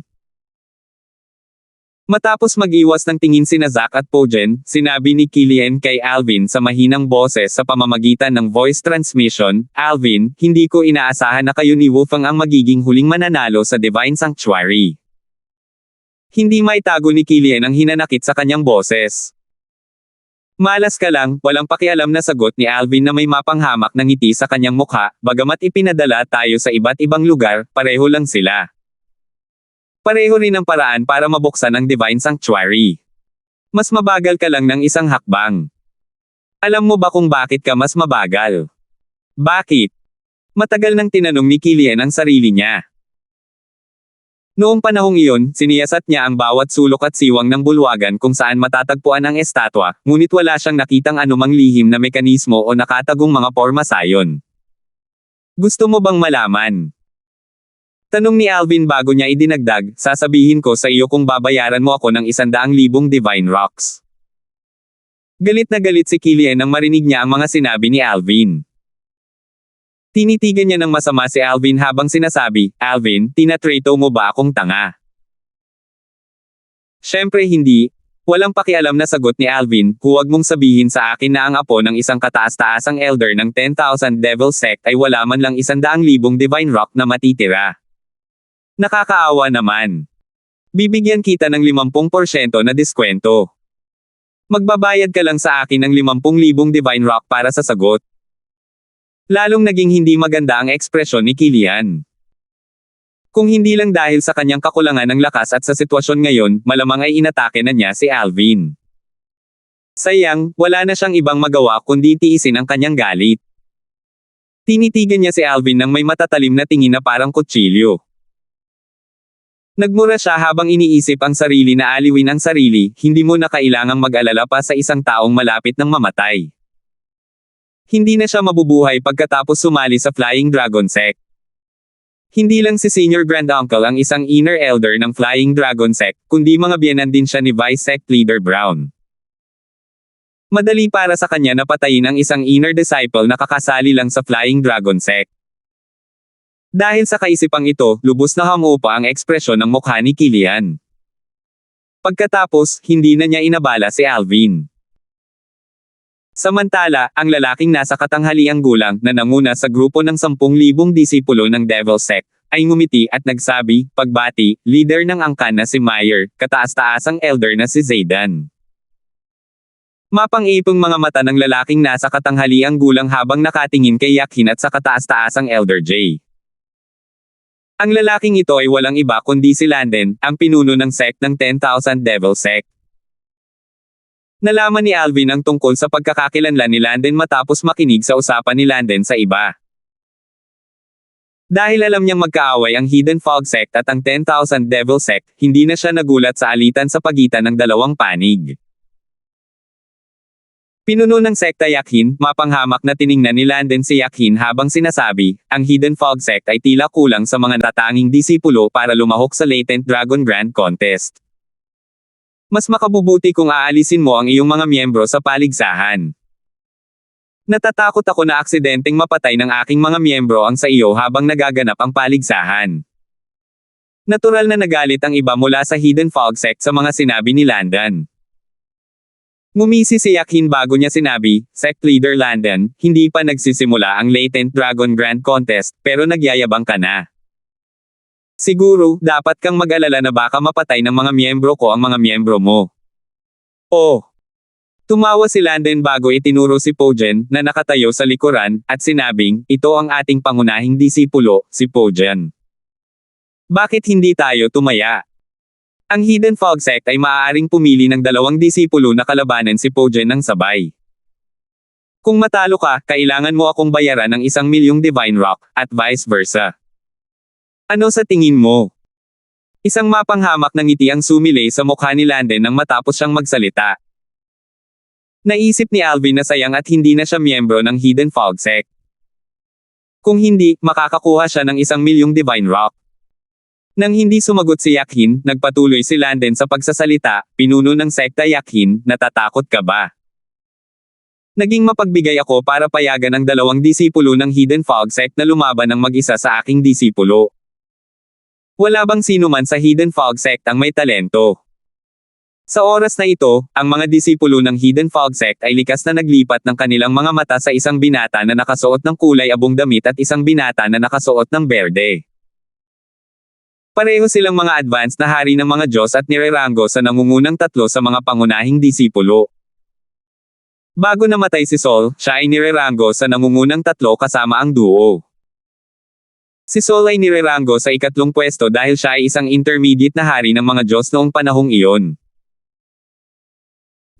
Matapos mag-iwas ng tingin si Zack at Pojen, sinabi ni Killian kay Alvin sa mahinang boses sa pamamagitan ng voice transmission, "Alvin, hindi ko inaasahan na kayo ni Wolfgang ang magiging huling mananalo sa Divine Sanctuary." Hindi maitago ni Killian ang hinanakit sa kanyang boses. "Malas ka lang," walang pakialam na sagot ni Alvin na may mapanghamak na ngiti sa kanyang mukha, "bagamat ipinadala tayo sa iba't ibang lugar, pareho lang sila. Pareho rin ang paraan para mabuksan ang Divine Sanctuary. Mas mabagal ka lang ng isang hakbang. Alam mo ba kung bakit ka mas mabagal?" "Bakit?" Matagal nang tinanong ni Killian ang sarili niya. Noong panahong iyon, siniyasat niya ang bawat sulok at siwang ng bulwagan kung saan matatagpuan ang estatwa, ngunit wala siyang nakitang anumang lihim na mekanismo o nakatagong mga porma sayon. "Gusto mo bang malaman?" Tanong ni Alvin bago niya idinagdag, "Sasabihin ko sa iyo kung babayaran mo ako ng 100,000 Divine Rocks." Galit na galit si Killian nang marinig niya ang mga sinabi ni Alvin. Tinitigan niya ng masama si Alvin habang sinasabi, "Alvin, tinatrato mo ba akong tanga?" "Syempre hindi." Walang pakialam na sagot ni Alvin, "Huwag mong sabihin sa akin na ang apo ng isang kataas-taasang elder ng 10,000 Devil Sect ay wala man lang 100,000 Divine Rock na matitira. Nakakaawa naman. Bibigyan kita ng 50% na diskwento. Magbabayad ka lang sa akin ng 50,000 Divine Rock para sa sagot." Lalong naging hindi maganda ang ekspresyon ni Killian. Kung hindi lang dahil sa kanyang kakulangan ng lakas at sa sitwasyon ngayon, malamang ay inatake na niya si Alvin. Sayang, wala na siyang ibang magawa kundi tiisin ang kanyang galit. Tinitigan niya si Alvin ng may matatalim na tingin na parang kutsilyo. Nagmura siya habang iniisip ang sarili na aliwin ang sarili, hindi mo na kailangang mag-alala pa sa isang taong malapit ng mamatay. Hindi na siya mabubuhay pagkatapos sumali sa Flying Dragon Sect. Hindi lang si Senior Grand Uncle ang isang inner elder ng Flying Dragon Sect, kundi mga biyenan din siya ni Vice Sect Leader Brown. Madali para sa kanya na patayin ang isang inner disciple na kakasali lang sa Flying Dragon Sect. Dahil sa kaisipang ito, lubos na hamupa ang ekspresyon ng mukha ni Killian. Pagkatapos, hindi na niya inabala si Alvin. Samantala, ang lalaking nasa katanghaliang gulang na nanguna sa grupo ng 10,000 disipulo ng Devil Sect, ay ngumiti at nagsabi, pagbati, leader ng angkan na si Meyer, kataas-taasang elder na si Zaydan. Mapang-ipong mga mata ng lalaking nasa katanghaliang gulang habang nakatingin kay Yakin at sa kataas-taasang Elder J. Ang lalaking ito ay walang iba kundi si Landen, ang pinuno ng sect ng 10,000 Devil Sect. Nalaman ni Alvin ang tungkol sa pagkakakilanlan ni Landen matapos makinig sa usapan ni Landen sa iba. Dahil alam niyang magkaaway ang Hidden Fog Sect at ang 10,000 Devil Sect, hindi na siya nagulat sa alitan sa pagitan ng dalawang panig. Pinuno ng sekta Yakin, mapanghamak na tiningnan ni Landen si Yakin habang sinasabi, ang Hidden Fog Sect ay tila kulang sa mga natanging disipulo para lumahok sa Latent Dragon Grand Contest. Mas makabubuti kung aalisin mo ang iyong mga miyembro sa paligsahan. Natatakot ako na aksidenteng mapatay ng aking mga miyembro ang sa iyo habang nagaganap ang paligsahan. Natural na nagalit ang iba mula sa Hidden Fog Sect sa mga sinabi ni Landen. Ngumisi si Yakin bago niya sinabi, Sect Leader Landen, hindi pa nagsisimula ang Latent Dragon Grand Contest, pero nagyayabang ka na. Siguro, dapat kang mag-alala na baka mapatay ng mga miyembro ko ang mga miyembro mo. Oh! Tumawa si Landen bago itinuro si Pojen, na nakatayo sa likuran, at sinabing, ito ang ating pangunahing disipulo, si Pojen. Bakit hindi tayo tumaya? Ang Hidden Fog Sect ay maaaring pumili ng 2 disipulo na kalabanan si Pojen ng sabay. Kung matalo ka, kailangan mo akong bayaran ng 1,000,000 Divine Rock, at vice versa. Ano sa tingin mo? Isang mapanghamak na ngiti ang sumilay sa mukha ni Landen nang matapos siyang magsalita. Naisip ni Alvin na sayang at hindi na siya miyembro ng Hidden Fog Sect. Kung hindi, makakakuha siya ng 1,000,000 Divine Rock. Nang hindi sumagot si Yakin, nagpatuloy si Landen sa pagsasalita, pinuno ng sekta Yakin, natatakot ka ba? Naging mapagbigay ako para payagan ang 2 disipulo ng Hidden Fog Sect na lumaban ng mag-isa sa aking disipulo. Wala bang sino man sa Hidden Fog Sect ang may talento? Sa oras na ito, ang mga disipulo ng Hidden Fog Sect ay likas na naglipat ng kanilang mga mata sa isang binata na nakasuot ng kulay abong damit at isang binata na nakasuot ng berde. Pareho silang mga advanced na hari ng mga Diyos at nirerango sa nangungunang 3 sa mga pangunahing disipulo. Bago namatay si Sol, siya ay nirerango sa nangungunang 3 kasama ang duo. Si Sol ay nirerango sa 3 pwesto dahil siya ay isang intermediate na hari ng mga Diyos noong panahong iyon.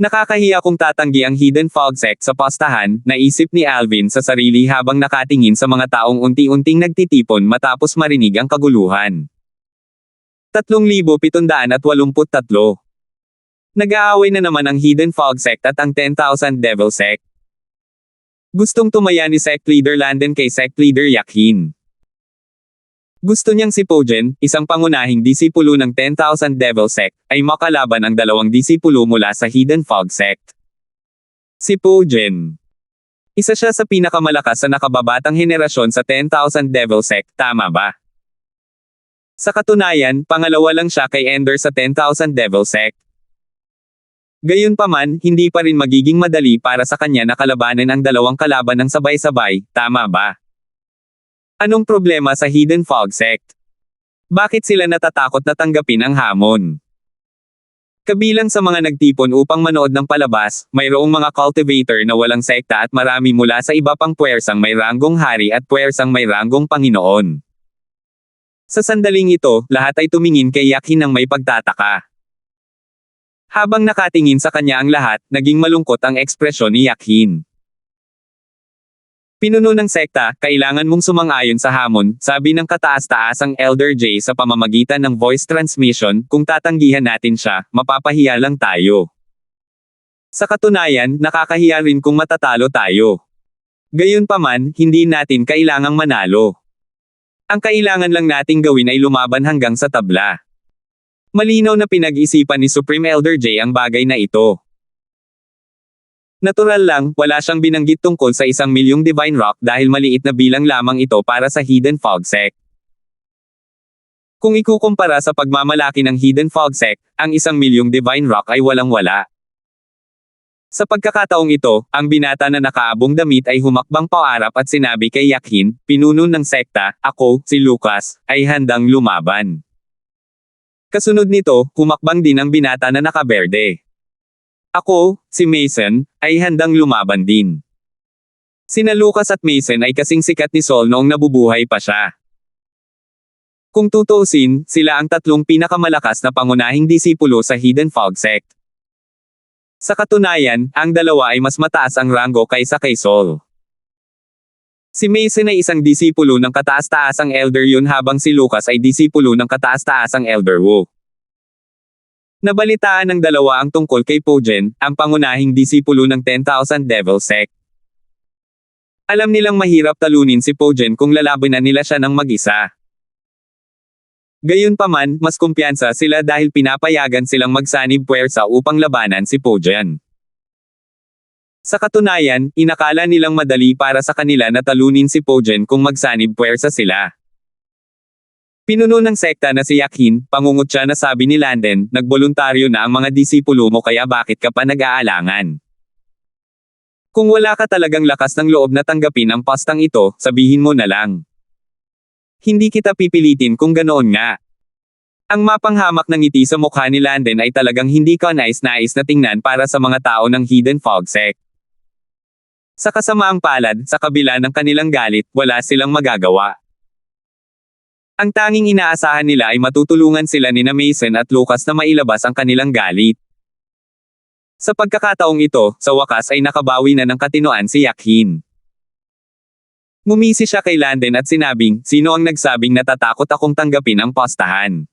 Nakakahiya kung tatanggi ang Hidden Fog Sect sa pastahan, naisip ni Alvin sa sarili habang nakatingin sa mga taong unti-unting nagtitipon matapos marinig ang kaguluhan. 3,783. Nag-aaway na naman ang Hidden Fog Sect at ang 10,000 Devil Sect. Gustong tumaya ni Sect Leader Landen kay Sect Leader Yakin. Gusto niyang si Pojen, isang pangunahing disipulo ng 10,000 Devil Sect, ay makalaban ang 2 disipulo mula sa Hidden Fog Sect. Si Pojen. Isa siya sa pinakamalakas sa nakababatang henerasyon sa 10,000 Devil Sect, tama ba? Sa katunayan, pangalawa lang siya kay Ender sa 10,000 Devil Sect. Gayunpaman, hindi pa rin magiging madali para sa kanya na kalabanin ang 2 kalaban ng sabay-sabay, tama ba? Anong problema sa Hidden Fog Sect? Bakit sila natatakot na tanggapin ang hamon? Kabilang sa mga nagtipon upang manood ng palabas, mayroong mga cultivator na walang sekta at marami mula sa iba pang puwersang may ranggong hari at puwersang may ranggong Panginoon. Sa sandaling ito, lahat ay tumingin kay Yakin ng may pagtataka. Habang nakatingin sa kanya ang lahat, naging malungkot ang ekspresyon ni Yakin. Pinuno ng sekta, kailangan mong sumang-ayon sa hamon, sabi ng kataas-taasang Elder J sa pamamagitan ng voice transmission, kung tatanggihan natin siya, mapapahiya lang tayo. Sa katunayan, nakakahiya rin kung matatalo tayo. Gayunpaman, hindi natin kailangang manalo. Ang kailangan lang nating gawin ay lumaban hanggang sa tabla. Malinaw na pinag-isipan ni Supreme Elder J ang bagay na ito. Natural lang, wala siyang binanggit tungkol sa 1,000,000 Divine Rock dahil maliit na bilang lamang ito para sa Hidden Fog Sect. Kung ikukumpara sa pagmamalaki ng Hidden Fog Sect, ang 1,000,000 Divine Rock ay walang-wala. Sa pagkakataong ito, ang binata na nakaabong damit ay humakbang paarap at sinabi kay Yakhin, pinuno ng sekta, ako, si Lucas, ay handang lumaban. Kasunod nito, humakbang din ang binata na nakaberde. Ako, si Mason, ay handang lumaban din. Sina Lucas at Mason ay kasing sikat ni Saul noong nabubuhay pa siya. Kung tutuusin, sila ang tatlong pinakamalakas na pangunahing disipulo sa Hidden Fog Sect. Sa katunayan, ang dalawa ay mas mataas ang ranggo kaysa kay Saul. Si Mason ay isang disipulo ng kataas-taasang Elder Yun habang si Lucas ay disipulo ng kataas-taasang Elder Wu. Nabalitaan ng dalawa ang tungkol kay Pojen, ang pangunahing disipulo ng 10,000 Devil Sect. Alam nilang mahirap talunin si Pojen kung lalabanan nila siya ng mag-isa. Gayunpaman, mas kumpiyansa sila dahil pinapayagan silang magsanib puwersa upang labanan si Pojen. Sa katunayan, inakala nilang madali para sa kanila na talunin si Pojen kung magsanib puwersa sila. Pinuno ng sekta na si Yakhin, pangungutya na sabi ni Landen, nagboluntaryo na ang mga disipulo mo kaya bakit ka pa nag-aalangan? Kung wala ka talagang lakas ng loob na tanggapin ang pastang ito, sabihin mo na lang. Hindi kita pipilitin kung ganoon nga. Ang mapanghamak ng ngiti sa mukha ni Landen ay talagang hindi ka nais-nais na tingnan para sa mga tao ng Hidden Fog Sect. Sa kasamaang palad, sa kabila ng kanilang galit, wala silang magagawa. Ang tanging inaasahan nila ay matutulungan sila ni Mason at Lucas na mailabas ang kanilang galit. Sa pagkakataong ito, sa wakas ay nakabawi na ng katinoan si Yakhin. Ngumisi siya kay Landen at sinabing, sino ang nagsabing natatakot akong tanggapin ang postahan?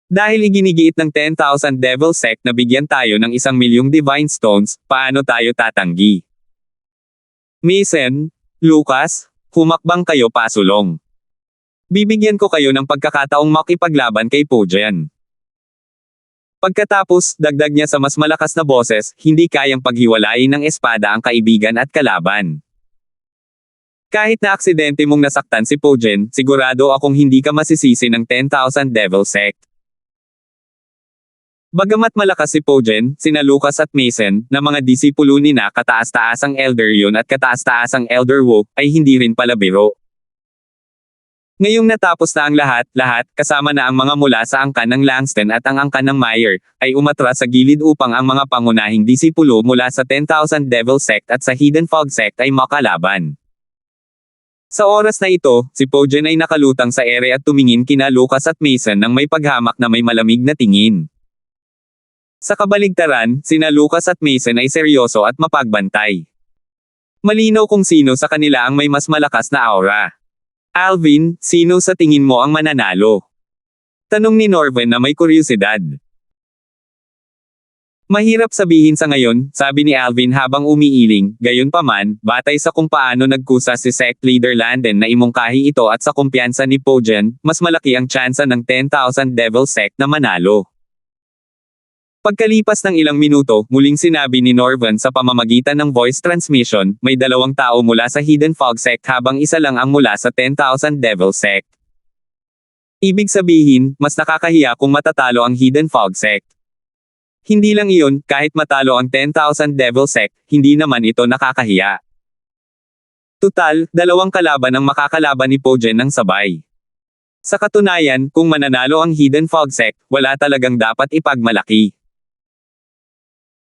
Dahil iginigiit ng 10,000 Devil Sect na bigyan tayo ng 1,000,000 Divine Stones, paano tayo tatanggi? Mason, Lucas, humakbang kayo pasulong. Bibigyan ko kayo ng pagkakataong makipaglaban kay Pojen. Pagkatapos, dagdag niya sa mas malakas na boses, hindi kayang paghiwalayin ng espada ang kaibigan at kalaban. Kahit na aksidente mong nasaktan si Pojen, sigurado akong hindi ka masisisi ng 10,000 Devil Sect. Bagamat malakas si Pojen, sina Lucas at Mason, na mga disipulo ni na kataas-taasang Elder Yun at kataas-taasang Elder Wu, ay hindi rin pala biro. Ngayong natapos na ang lahat, kasama na ang mga mula sa angkan ng Langston at ang angkan ng Meyer, ay umatras sa gilid upang ang mga pangunahing disipulo mula sa 10,000 Devil Sect at sa Hidden Fog Sect ay makalaban. Sa oras na ito, si Pojen ay nakalutang sa ere at tumingin kina Lucas at Mason nang may paghamak na may malamig na tingin. Sa kabaligtaran, sina Lucas at Mason ay seryoso at mapagbantay. Malinaw kung sino sa kanila ang may mas malakas na aura. Alvin, sino sa tingin mo ang mananalo? Tanong ni Norven na may kuryosidad. Mahirap sabihin sa ngayon, sabi ni Alvin habang umiiling, gayunpaman, batay sa kung paano nagkusa si Sect Leader Landen na imungkahi ito at sa kumpiyansa ni Pojen, mas malaki ang tsansa ng 10,000 Devil Sect na manalo. Pagkalipas ng ilang minuto, muling sinabi ni Norven sa pamamagitan ng voice transmission, may 2 tao mula sa Hidden Fog Sect habang isa lang ang mula sa 10,000 Devil Sect. Ibig sabihin, mas nakakahiya kung matatalo ang Hidden Fog Sect. Hindi lang iyon, kahit matalo ang 10,000 Devil Sect, hindi naman ito nakakahiya. Tutal, 2 kalaban ang makakalaban ni Pojen ng sabay. Sa katunayan, kung mananalo ang Hidden Fog Sect, wala talagang dapat ipagmalaki.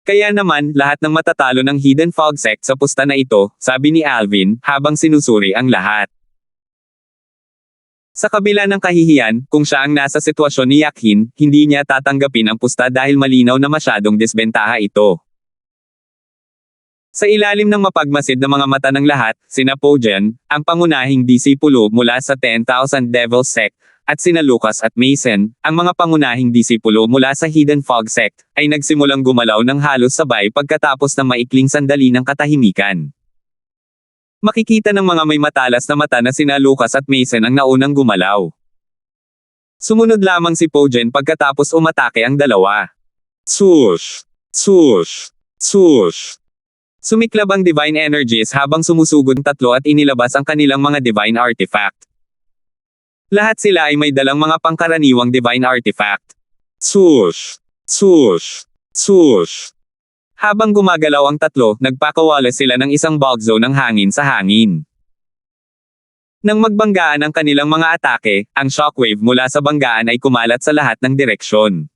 Kaya naman, lahat ng matatalo ng Hidden Fog Sect sa pusta na ito, sabi ni Alvin, habang sinusuri ang lahat. Sa kabila ng kahihiyan, kung siya ang nasa sitwasyon ni Yakhin, hindi niya tatanggapin ang pusta dahil malinaw na masyadong disbentaha ito. Sa ilalim ng mapagmasid na mga mata ng lahat, sina Pojen, ang pangunahing disipulo mula sa 10,000 Devil Sect, at sina Lucas at Mason, ang mga pangunahing disipulo mula sa Hidden Fog Sect, ay nagsimulang gumalaw ng halos sabay pagkatapos ng maikling sandali ng katahimikan. Makikita ng mga may matalas na mata na sina Lucas at Mason ang naunang gumalaw. Sumunod lamang si Pojen pagkatapos umatake ang dalawa. Swoosh! Swoosh! Swoosh! Sumiklab ang Divine Energies habang sumusugod tatlo at inilabas ang kanilang mga Divine Artifact. Lahat sila ay may dalang mga pangkaraniwang Divine Artifact. Swoosh! Swoosh! Swoosh! Habang gumagalaw ang tatlo, nagpakawala sila ng isang bulk zone ng hangin sa hangin. Nang magbanggaan ang kanilang mga atake, ang shockwave mula sa banggaan ay kumalat sa lahat ng direksyon.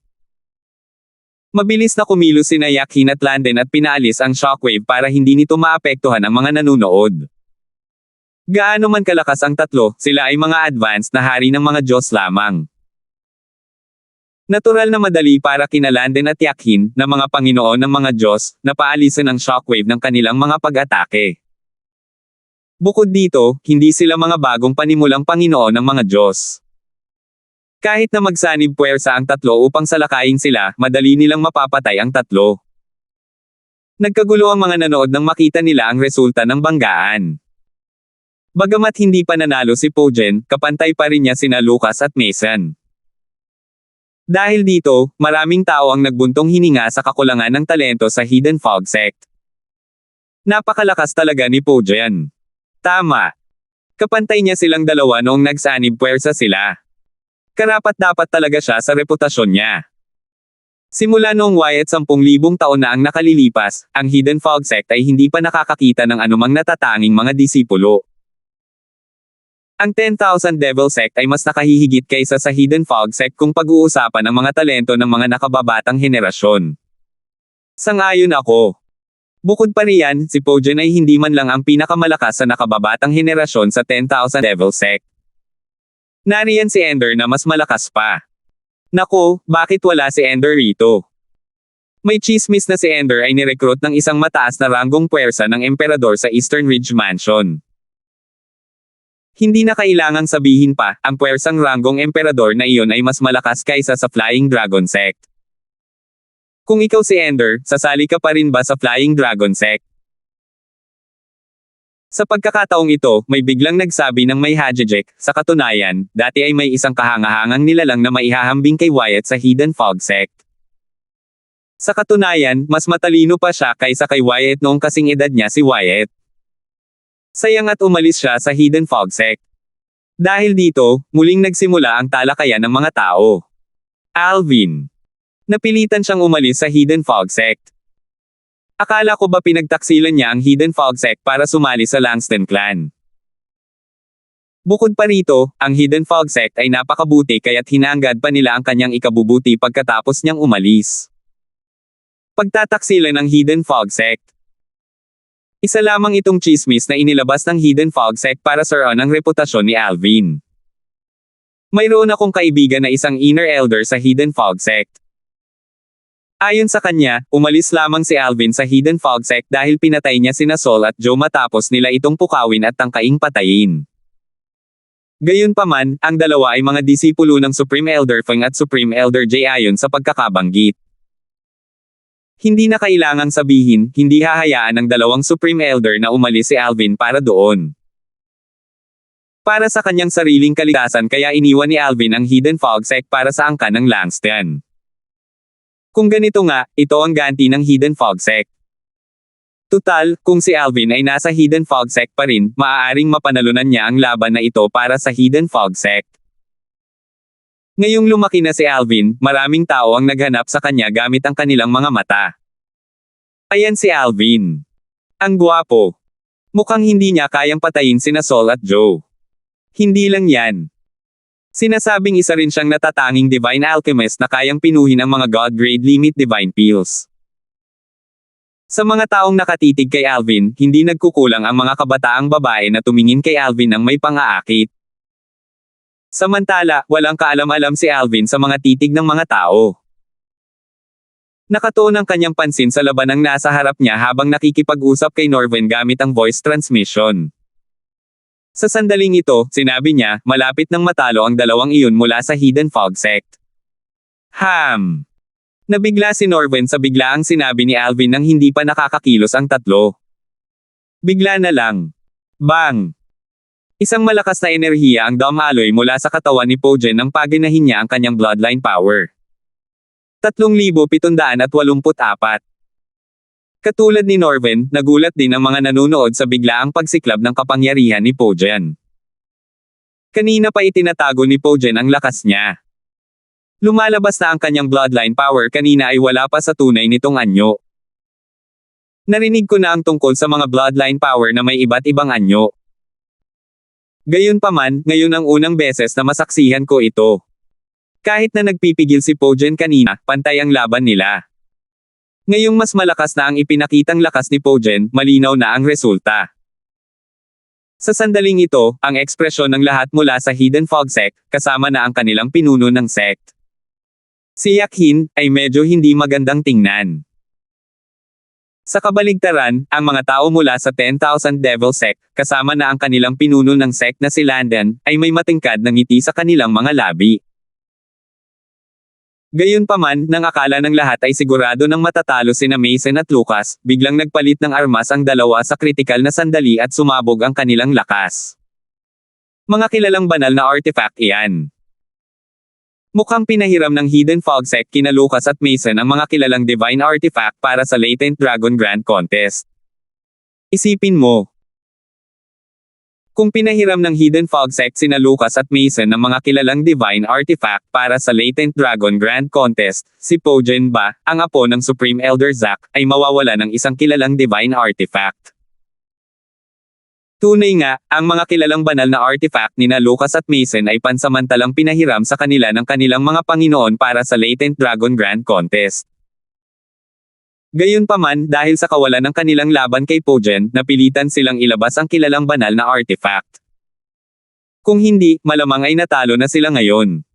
Mabilis na kumilos sina Yakin at Landen at pinaalis ang shockwave para hindi nito maapektuhan ang mga nanunood. Gaano man kalakas ang tatlo, sila ay mga advanced na hari ng mga Diyos lamang. Natural na madali para kina Landen at Yakin, na mga Panginoon ng mga Diyos, na paalisin ang shockwave ng kanilang mga pag-atake. Bukod dito, hindi sila mga bagong panimulang Panginoon ng mga Diyos. Kahit na magsanib puwersa ang tatlo upang salakayin sila, madali nilang mapapatay ang tatlo. Nagkagulo ang mga nanood nang makita nila ang resulta ng banggaan. Bagamat hindi pa nanalo si Pojen, kapantay pa rin niya sina Lucas at Mason. Dahil dito, maraming tao ang nagbuntong hininga sa kakulangan ng talento sa Hidden Fog Sect. Napakalakas talaga ni Pojen. Tama. Kapantay niya silang dalawa noong nagsanib puwersa sila. Karapat-dapat talaga siya sa reputasyon niya. Simula noong Wyatt 10,000 taon na ang nakalilipas, ang Hidden Fog Sect ay hindi pa nakakakita ng anumang natatanging mga disipulo. Ang 10,000 Devil Sect ay mas nakahihigit kaysa sa Hidden Fog Sect kung pag-uusapan ang mga talento ng mga nakababatang henerasyon. Sang-ayon ako. Bukod pa riyan, si Pojen ay hindi man lang ang pinakamalakas sa nakababatang henerasyon sa 10,000 Devil Sect. Nariyan si Ender na mas malakas pa. Nako, bakit wala si Ender rito? May chismis na si Ender ay nirecruit ng isang mataas na ranggong puwersa ng emperador sa Eastern Ridge Mansion. Hindi na kailangang sabihin pa, ang puwersang ranggong emperador na iyon ay mas malakas kaysa sa Flying Dragon Sect. Kung ikaw si Ender, sasali ka pa rin ba sa Flying Dragon Sect? Sa pagkakataong ito, may biglang nagsabi ng may Hajijek, sa katunayan, dati ay may isang kahangahangang nilalang na maihahambing kay Wyatt sa Hidden Fog Sect. Sa katunayan, mas matalino pa siya kaysa kay Wyatt noong kasing edad niya si Wyatt. Sayang at umalis siya sa Hidden Fog Sect. Dahil dito, muling nagsimula ang talakayan ng mga tao. Alvin. Napilitan siyang umalis sa Hidden Fog Sect. Akala ko ba pinagtaksilan niya ang Hidden Fog Sect para sumali sa Langston Clan? Bukod pa rito, ang Hidden Fog Sect ay napakabuti kaya't hinanggad pa nila ang kanyang ikabubuti pagkatapos niyang umalis. Pagtataksilan ng Hidden Fog Sect. Isa lamang itong chismis na inilabas ng Hidden Fog Sect para saruan ang reputasyon ni Alvin. Mayroon akong kaibigan na isang Inner Elder sa Hidden Fog Sect. Ayon sa kanya, umalis lamang si Alvin sa Hidden Fog Sect dahil pinatay niya sina Sol at Joe matapos nila itong pukawin at tangkaing patayin. Gayunpaman, ang dalawa ay mga disipulo ng Supreme Elder Feng at Supreme Elder Jay ayon sa pagkakabanggit. Hindi na kailangang sabihin, hindi hahayaan ng dalawang Supreme Elder na umalis si Alvin para doon. Para sa kanyang sariling kalikasan kaya iniwan ni Alvin ang Hidden Fog Sect para sa angkan ng Langston. Kung ganito nga, ito ang ganti ng Hidden Fog Sect. Tutal, kung si Alvin ay nasa Hidden Fog Sect pa rin, maaaring mapanalunan niya ang laban na ito para sa Hidden Fog Sect. Ngayong lumaki na si Alvin, maraming tao ang naghanap sa kanya gamit ang kanilang mga mata. Ayan si Alvin. Ang gwapo. Mukhang hindi niya kayang patayin sina Sol at Joe. Hindi lang yan. Sinasabing isa rin siyang natatanging Divine Alchemist na kayang pinuhin ang mga God-grade limit Divine Pills. Sa mga taong nakatitig kay Alvin, hindi nagkukulang ang mga kabataang babae na tumingin kay Alvin ng may pang-aakit. Samantala, walang kaalam-alam si Alvin sa mga titig ng mga tao. Nakatuon ang kanyang pansin sa labanang nasa harap niya habang nakikipag-usap kay Norvin gamit ang voice transmission. Sa sandaling ito, sinabi niya, malapit nang matalo ang dalawang iyon mula sa Hidden Fog Sect. Nabigla si Norvin sa biglaang sinabi ni Alvin nang hindi pa nakakakilos ang tatlo. Bigla na lang. Bang! Isang malakas na enerhiya ang dumaloy mula sa katawan ni Pojen nang paginahin niya ang kanyang bloodline power. 3,784. Katulad ni Norven, nagulat din ang mga nanunood sa biglaang pagsiklab ng kapangyarihan ni Pojen. Kanina pa itinatago ni Pojen ang lakas niya. Lumalabas na ang kanyang bloodline power kanina ay wala pa sa tunay nitong anyo. Narinig ko na ang tungkol sa mga bloodline power na may iba't ibang anyo. Gayunpaman, ngayon ang unang beses na masaksihan ko ito. Kahit na nagpipigil si Pojen kanina, pantay ang laban nila. Ngayong mas malakas na ang ipinakitang lakas ni Pojen, malinaw na ang resulta. Sa sandaling ito, ang ekspresyon ng lahat mula sa Hidden Fog Sect, kasama na ang kanilang pinuno ng sect. Si Yakhin, ay medyo hindi magandang tingnan. Sa kabaligtaran, ang mga tao mula sa 10,000 Devil Sect, kasama na ang kanilang pinuno ng sect na si Landon, ay may matingkad na ngiti sa kanilang mga labi. Gayunpaman, nang akala ng lahat ay sigurado ng matatalo sina Mason at Lucas, biglang nagpalit ng armas ang dalawa sa kritikal na sandali at sumabog ang kanilang lakas. Mga kilalang banal na artifact iyan. Mukhang pinahiram ng Hidden Fog Sect kina Lucas at Mason ang mga kilalang divine artifact para sa Latent Dragon Grand Contest. Isipin mo. Kung pinahiram ng Hidden Fog Sect sina Lucas at Mason ng mga kilalang divine artifact para sa Latent Dragon Grand Contest, si Pojen ba, ang apo ng Supreme Elder Zack, ay mawawala ng isang kilalang divine artifact. Tunay nga, ang mga kilalang banal na artifact nina Lucas at Mason ay pansamantalang pinahiram sa kanila ng kanilang mga Panginoon para sa Latent Dragon Grand Contest. Gayunpaman, dahil sa kawalan ng kanilang laban kay Pojen, napilitan silang ilabas ang kilalang banal na artifact. Kung hindi, malamang ay natalo na sila ngayon.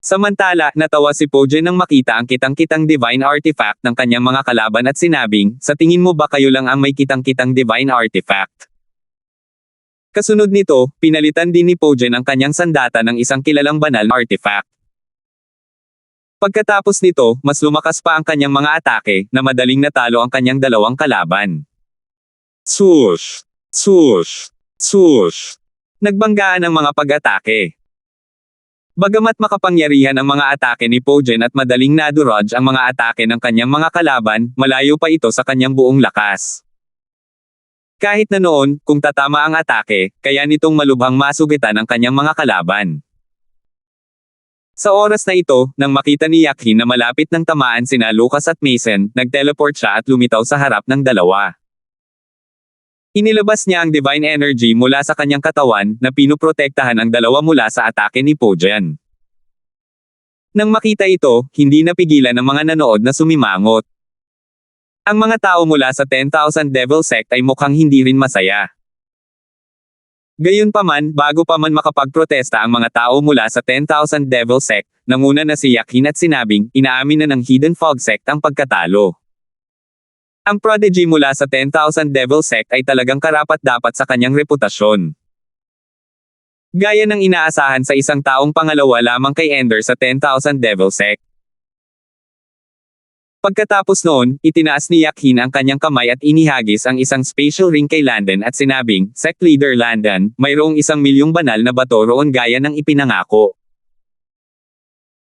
Samantala, natawa si Pojen nang makita ang kitang-kitang divine artifact ng kanyang mga kalaban at sinabing, sa tingin mo ba kayo lang ang may kitang-kitang divine artifact? Kasunod nito, pinalitan din ni Pojen ang kanyang sandata ng isang kilalang banal na artifact. Pagkatapos nito, mas lumakas pa ang kanyang mga atake, na madaling natalo ang kanyang dalawang kalaban. Swoosh! Swoosh! Swoosh! Nagbanggaan ang mga pag-atake. Bagamat makapangyarihan ang mga atake ni Pojen at madaling nadurage ang mga atake ng kanyang mga kalaban, malayo pa ito sa kanyang buong lakas. Kahit na noon, kung tatama ang atake, kaya nitong malubhang masugitan ang kanyang mga kalaban. Sa oras na ito, nang makita ni Yakhin na malapit ng tamaan sina Lucas at Mason, nag-teleport siya at lumitaw sa harap ng dalawa. Inilabas niya ang divine energy mula sa kanyang katawan, na pinuprotektahan ang dalawa mula sa atake ni Pojen. Nang makita ito, hindi napigilan ng mga nanood na sumimangot. Ang mga tao mula sa 10,000 Devil Sect ay mukhang hindi rin masaya. Gayunpaman, bago pa man makapagprotesta ang mga tao mula sa 10,000 Devil Sect, nanguna na si Yakhin at sinabing, inaamin na ng Hidden Fog Sect ang pagkatalo. Ang prodigy mula sa 10,000 Devil Sect ay talagang karapat-dapat sa kanyang reputasyon. Gaya ng inaasahan sa isang taong pangalawa lamang kay Ender sa 10,000 Devil Sect. Pagkatapos noon, itinaas ni Yakhin ang kanyang kamay at inihagis ang isang spatial ring kay Landon at sinabing, Sect Leader Landon, mayroong 1,000,000 banal na bato roon gaya ng ipinangako.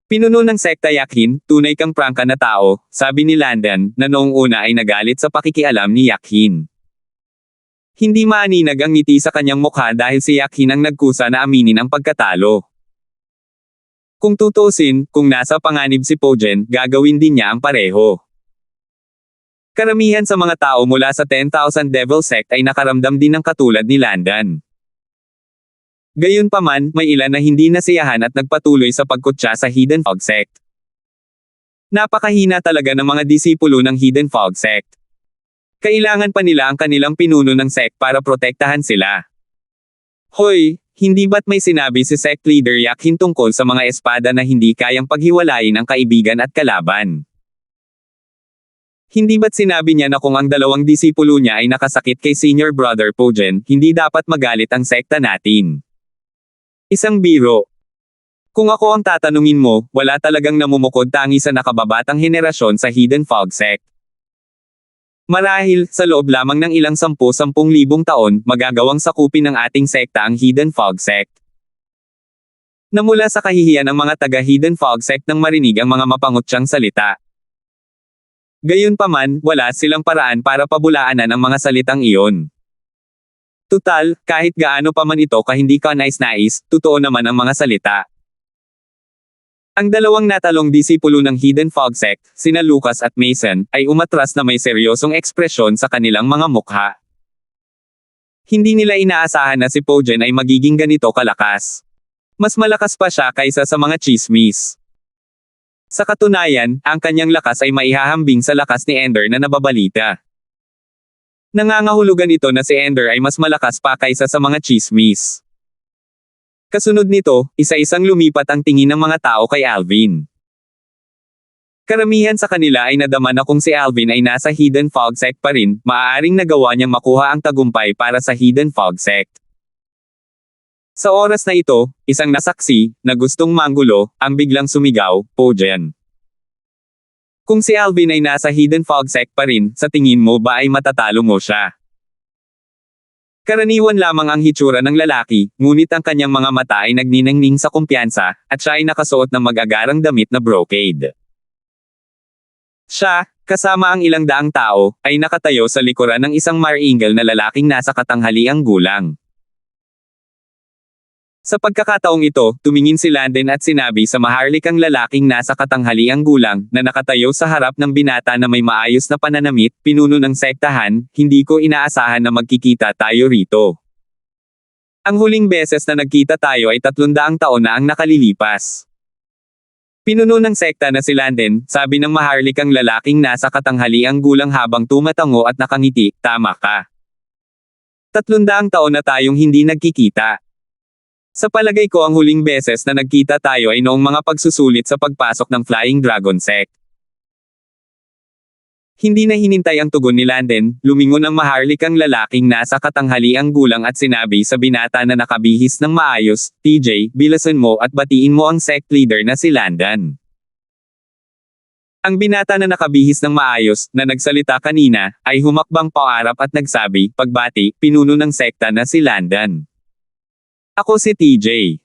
Pinuno ng sekta Yakhin, tunay kang prangka na tao, sabi ni Landon, na noong una ay nagalit sa pakikialam ni Yakhin. Hindi maaninag ang ngiti sa kanyang mukha dahil si Yakhin ang nagkusa na aminin ang pagkatalo. Kung tutusin, kung nasa panganib si Pojen, gagawin din niya ang pareho. Karamihan sa mga tao mula sa 10,000 Devil Sect ay nakaramdam din ng katulad ni Landon. Gayunpaman, may ilan na hindi nasiyahan at nagpatuloy sa pagkutsa sa Hidden Fog Sect. Napakahina talaga ng mga disipulo ng Hidden Fog Sect. Kailangan pa nila ang kanilang pinuno ng sect para protektahan sila. Hoy! Hindi ba't may sinabi si Sect Leader Yakhin tungkol sa mga espada na hindi kayang paghiwalayin ang kaibigan at kalaban? Hindi ba't sinabi niya na kung ang dalawang disipulo niya ay nakasakit kay Senior Brother Pojen, hindi dapat magalit ang sekta natin? Isang biro. Kung ako ang tatanungin mo, wala talagang namumukod tangi sa nakababatang henerasyon sa Hidden Fog Sect. Marahil, sa loob lamang ng ilang 10,000 taon, magagawang sakupin ng ating sekta ang Hidden Fog Sect. Namula sa kahihiyan ng mga taga-Hidden Fog Sect nang marinig ang mga mapangutsyang salita. Gayunpaman, wala silang paraan para pabulaanan ang mga salitang iyon. Tutal, kahit gaano pa man ito hindi ka nais-nais, totoo naman ang mga salita. Ang dalawang natalong disipulo ng Hidden Fog Sect, sina Lucas at Mason, ay umatras na may seryosong ekspresyon sa kanilang mga mukha. Hindi nila inaasahan na si Pojen ay magiging ganito kalakas. Mas malakas pa siya kaysa sa mga chismis. Sa katunayan, ang kanyang lakas ay maihahambing sa lakas ni Ender na nababalita. Nangangahulugan ito na si Ender ay mas malakas pa kaysa sa mga chismis. Kasunod nito, isa-isang lumipat ang tingin ng mga tao kay Alvin. Karamihan sa kanila ay nadama na kung si Alvin ay nasa Hidden Fog Sect pa rin, maaaring nagawa niyang makuha ang tagumpay para sa Hidden Fog Sect. Sa oras na ito, isang nasaksi, na gustong manggulo, ang biglang sumigaw, Pojen. Kung si Alvin ay nasa Hidden Fog Sect pa rin, sa tingin mo ba ay matatalo mo siya? Karaniwan lamang ang hitsura ng lalaki, ngunit ang kanyang mga mata ay nagniningning sa kumpiyansa, at siya ay nakasuot ng mag-agarang damit na brocade. Siya, kasama ang ilang daang tao, ay nakatayo sa likuran ng isang marangel na lalaking nasa katanghaliang gulang. Sa pagkakataong ito, tumingin si Landon at sinabi sa maharlikang lalaking nasa katanghaliang gulang, na nakatayo sa harap ng binata na may maayos na pananamit, pinuno ng sektahan, hindi ko inaasahan na magkikita tayo rito. Ang huling beses na nagkita tayo ay 300 taon na ang nakalilipas. Pinuno ng sekta na si Landon, sabi ng maharlikang lalaking nasa katanghaliang gulang habang tumatango at nakangiti, tama ka. 300 taon na tayong hindi nagkikita. Sa palagay ko ang huling beses na nagkita tayo ay noong mga pagsusulit sa pagpasok ng Flying Dragon Sect. Hindi na hinintay ang tugon ni Landon, lumingon ang maharlikang lalaking nasa katanghaliang gulang at sinabi sa binata na nakabihis ng maayos, TJ, bilasan mo at batiin mo ang sect leader na si Landon. Ang binata na nakabihis ng maayos, na nagsalita kanina, ay humakbang paarap at nagsabi, pagbati, pinuno ng sekta na si Landon. Ako si TJ.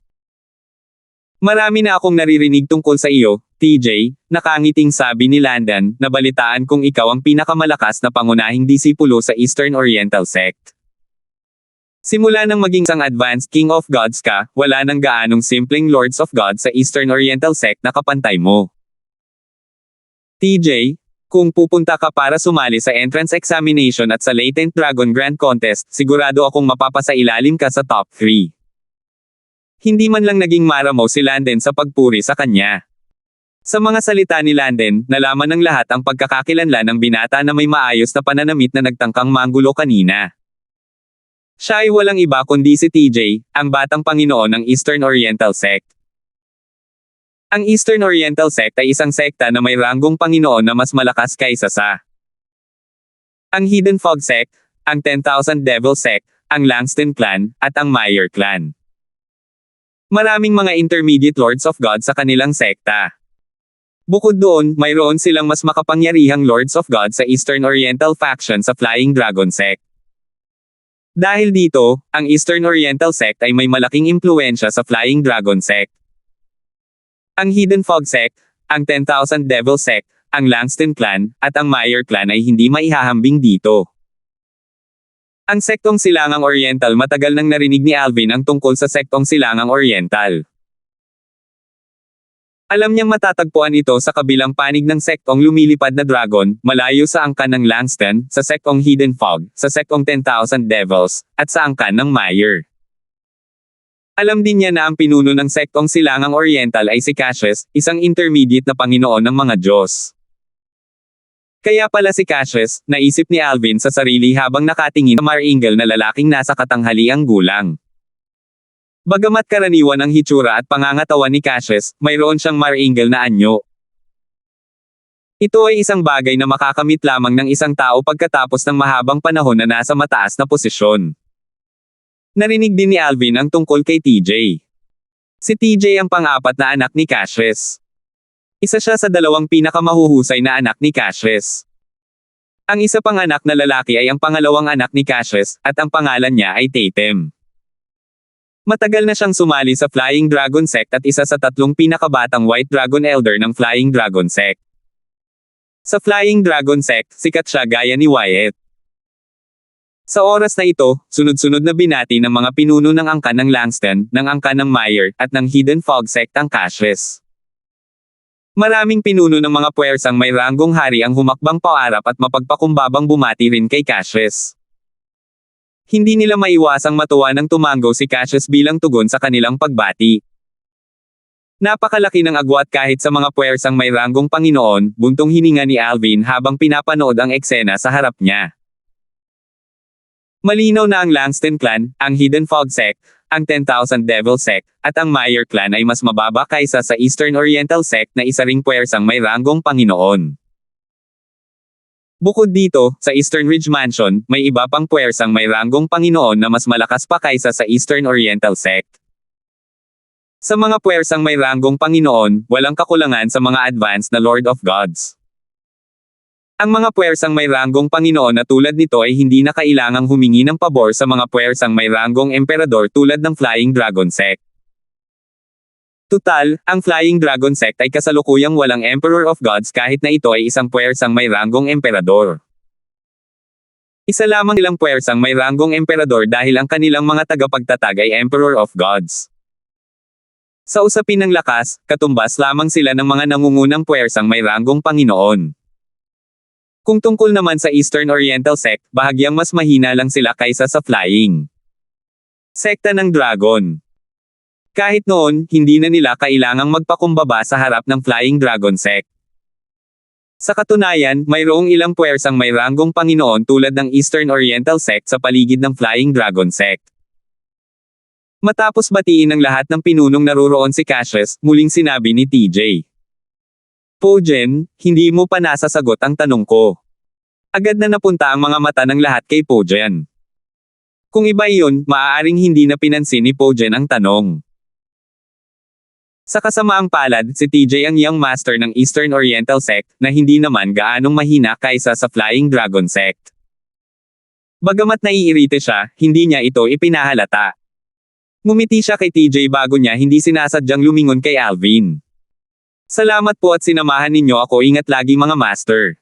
Marami na akong naririnig tungkol sa iyo, TJ, nakangiting sabi ni Landon, nabalitaan kong ikaw ang pinakamalakas na pangunahing disipulo sa Eastern Oriental Sect. Simula nang maging isang advanced King of Gods ka, wala nang gaanong simpleng Lords of God sa Eastern Oriental Sect na kapantay mo. TJ, kung pupunta ka para sumali sa entrance examination at sa Latent Dragon Grand Contest, sigurado akong mapapasailalim ka sa top 3. Hindi man lang naging maramaw si Landon sa pagpuri sa kanya. Sa mga salita ni Landon, nalaman ng lahat ang pagkakakilanlan ng binata na may maayos na pananamit na nagtangkang manggulo kanina. Siya ay walang iba kundi si TJ, ang batang Panginoon ng Eastern Oriental Sect. Ang Eastern Oriental Sect ay isang sekta na may ranggong Panginoon na mas malakas kaysa sa ang Hidden Fog Sect, ang 10,000 Devil Sect, ang Langston Clan, at ang Meyer Clan. Maraming mga intermediate Lords of God sa kanilang sekta. Bukod doon, mayroon silang mas makapangyarihang Lords of God sa Eastern Oriental faction sa Flying Dragon Sect. Dahil dito, ang Eastern Oriental Sect ay may malaking impluensya sa Flying Dragon Sect. Ang Hidden Fog Sect, ang 10,000 Devil Sect, ang Langston Clan, at ang Meyer Clan ay hindi maihahambing dito. Ang sektong Silangang Oriental matagal nang narinig ni Alvin ang tungkol sa sektong Silangang Oriental. Alam niyang matatagpuan ito sa kabilang panig ng sektong lumilipad na dragon, malayo sa angkan ng Langston, sa sektong Hidden Fog, sa sektong 10,000 Devils, at sa angkan ng Meyer. Alam din niya na ang pinuno ng sektong Silangang Oriental ay si Cassius, isang intermediate na Panginoon ng mga Diyos. Kaya pala si Cassius, naisip ni Alvin sa sarili habang nakatingin sa marangel na lalaking nasa katanghaliang gulang. Bagamat karaniwan ang hitsura at pangangatawan ni Cassius, mayroon siyang marangel na anyo. Ito ay isang bagay na makakamit lamang ng isang tao pagkatapos ng mahabang panahon na nasa mataas na posisyon. Narinig din ni Alvin ang tungkol kay TJ. Si TJ ang pang-apat na anak ni Cassius. Isa siya sa 2 pinakamahuhusay na anak ni Cassius. Ang isa pang anak na lalaki ay ang pangalawang anak ni Cassius, at ang pangalan niya ay Tatum. Matagal na siyang sumali sa Flying Dragon Sect at isa sa 3 pinakabatang White Dragon Elder ng Flying Dragon Sect. Sa Flying Dragon Sect, sikat siya gaya ni Wyatt. Sa oras na ito, sunod-sunod na binati ng mga pinuno ng angkan ng Langston, ng angkan ng Meyer, at ng Hidden Fog Sect ang Cassius. Maraming pinuno ng mga puwersang may ranggong hari ang humakbang paarap at mapagpakumbabang bumati rin kay Cassius. Hindi nila maiwasang matuwa ng tumango si Cassius bilang tugon sa kanilang pagbati. Napakalaki ng agwat kahit sa mga puwersang may ranggong Panginoon, buntong hininga ni Alvin habang pinapanood ang eksena sa harap niya. Malinaw na ang Langston Clan, ang Hidden Fog Sect, ang 10,000 Devil Sect, at ang Meyer Clan ay mas mababa kaysa sa Eastern Oriental Sect na isa ring puwersang may ranggong Panginoon. Bukod dito, sa Eastern Ridge Mansion, may iba pang puwersang may ranggong Panginoon na mas malakas pa kaysa sa Eastern Oriental Sect. Sa mga puwersang may ranggong Panginoon, walang kakulangan sa mga advanced na Lord of Gods. Ang mga puwersang may ranggong Panginoon na tulad nito ay hindi na kailangang humingi ng pabor sa mga puwersang may ranggong Emperador tulad ng Flying Dragon Sect. Tutal, ang Flying Dragon Sect ay kasalukuyang walang Emperor of Gods kahit na ito ay isang puwersang may ranggong Emperador. Isa lamang ilang puwersang may ranggong Emperador dahil ang kanilang mga tagapagtatag ay Emperor of Gods. Sa usapin ng lakas, katumbas lamang sila ng mga nangungunang puwersang may ranggong Panginoon. Kung tungkol naman sa Eastern Oriental Sect, bahagyang mas mahina lang sila kaysa sa Flying Sekta ng Dragon. Kahit noon, hindi na nila kailangang magpakumbaba sa harap ng Flying Dragon Sect. Sa katunayan, mayroong ilang puwersang may ranggong Panginoon tulad ng Eastern Oriental Sect sa paligid ng Flying Dragon Sect. Matapos batiin ng lahat ng pinunong naruroon si Cassius, muling sinabi ni TJ. Pojen, hindi mo pa nasasagot ang tanong ko. Agad na napunta ang mga mata ng lahat kay Pojen. Kung iba iyon, maaaring hindi na pinansin ni Pojen ang tanong. Sa kasamaang palad, si TJ ang young master ng Eastern Oriental Sect, na hindi naman gaanong mahina kaysa sa Flying Dragon Sect. Bagamat naiirite siya, hindi niya ito ipinahalata. Ngumiti siya kay TJ bago niya hindi sinasadyang lumingon kay Alvin. Salamat po at sinamahan ninyo ako, ingat lagi mga master.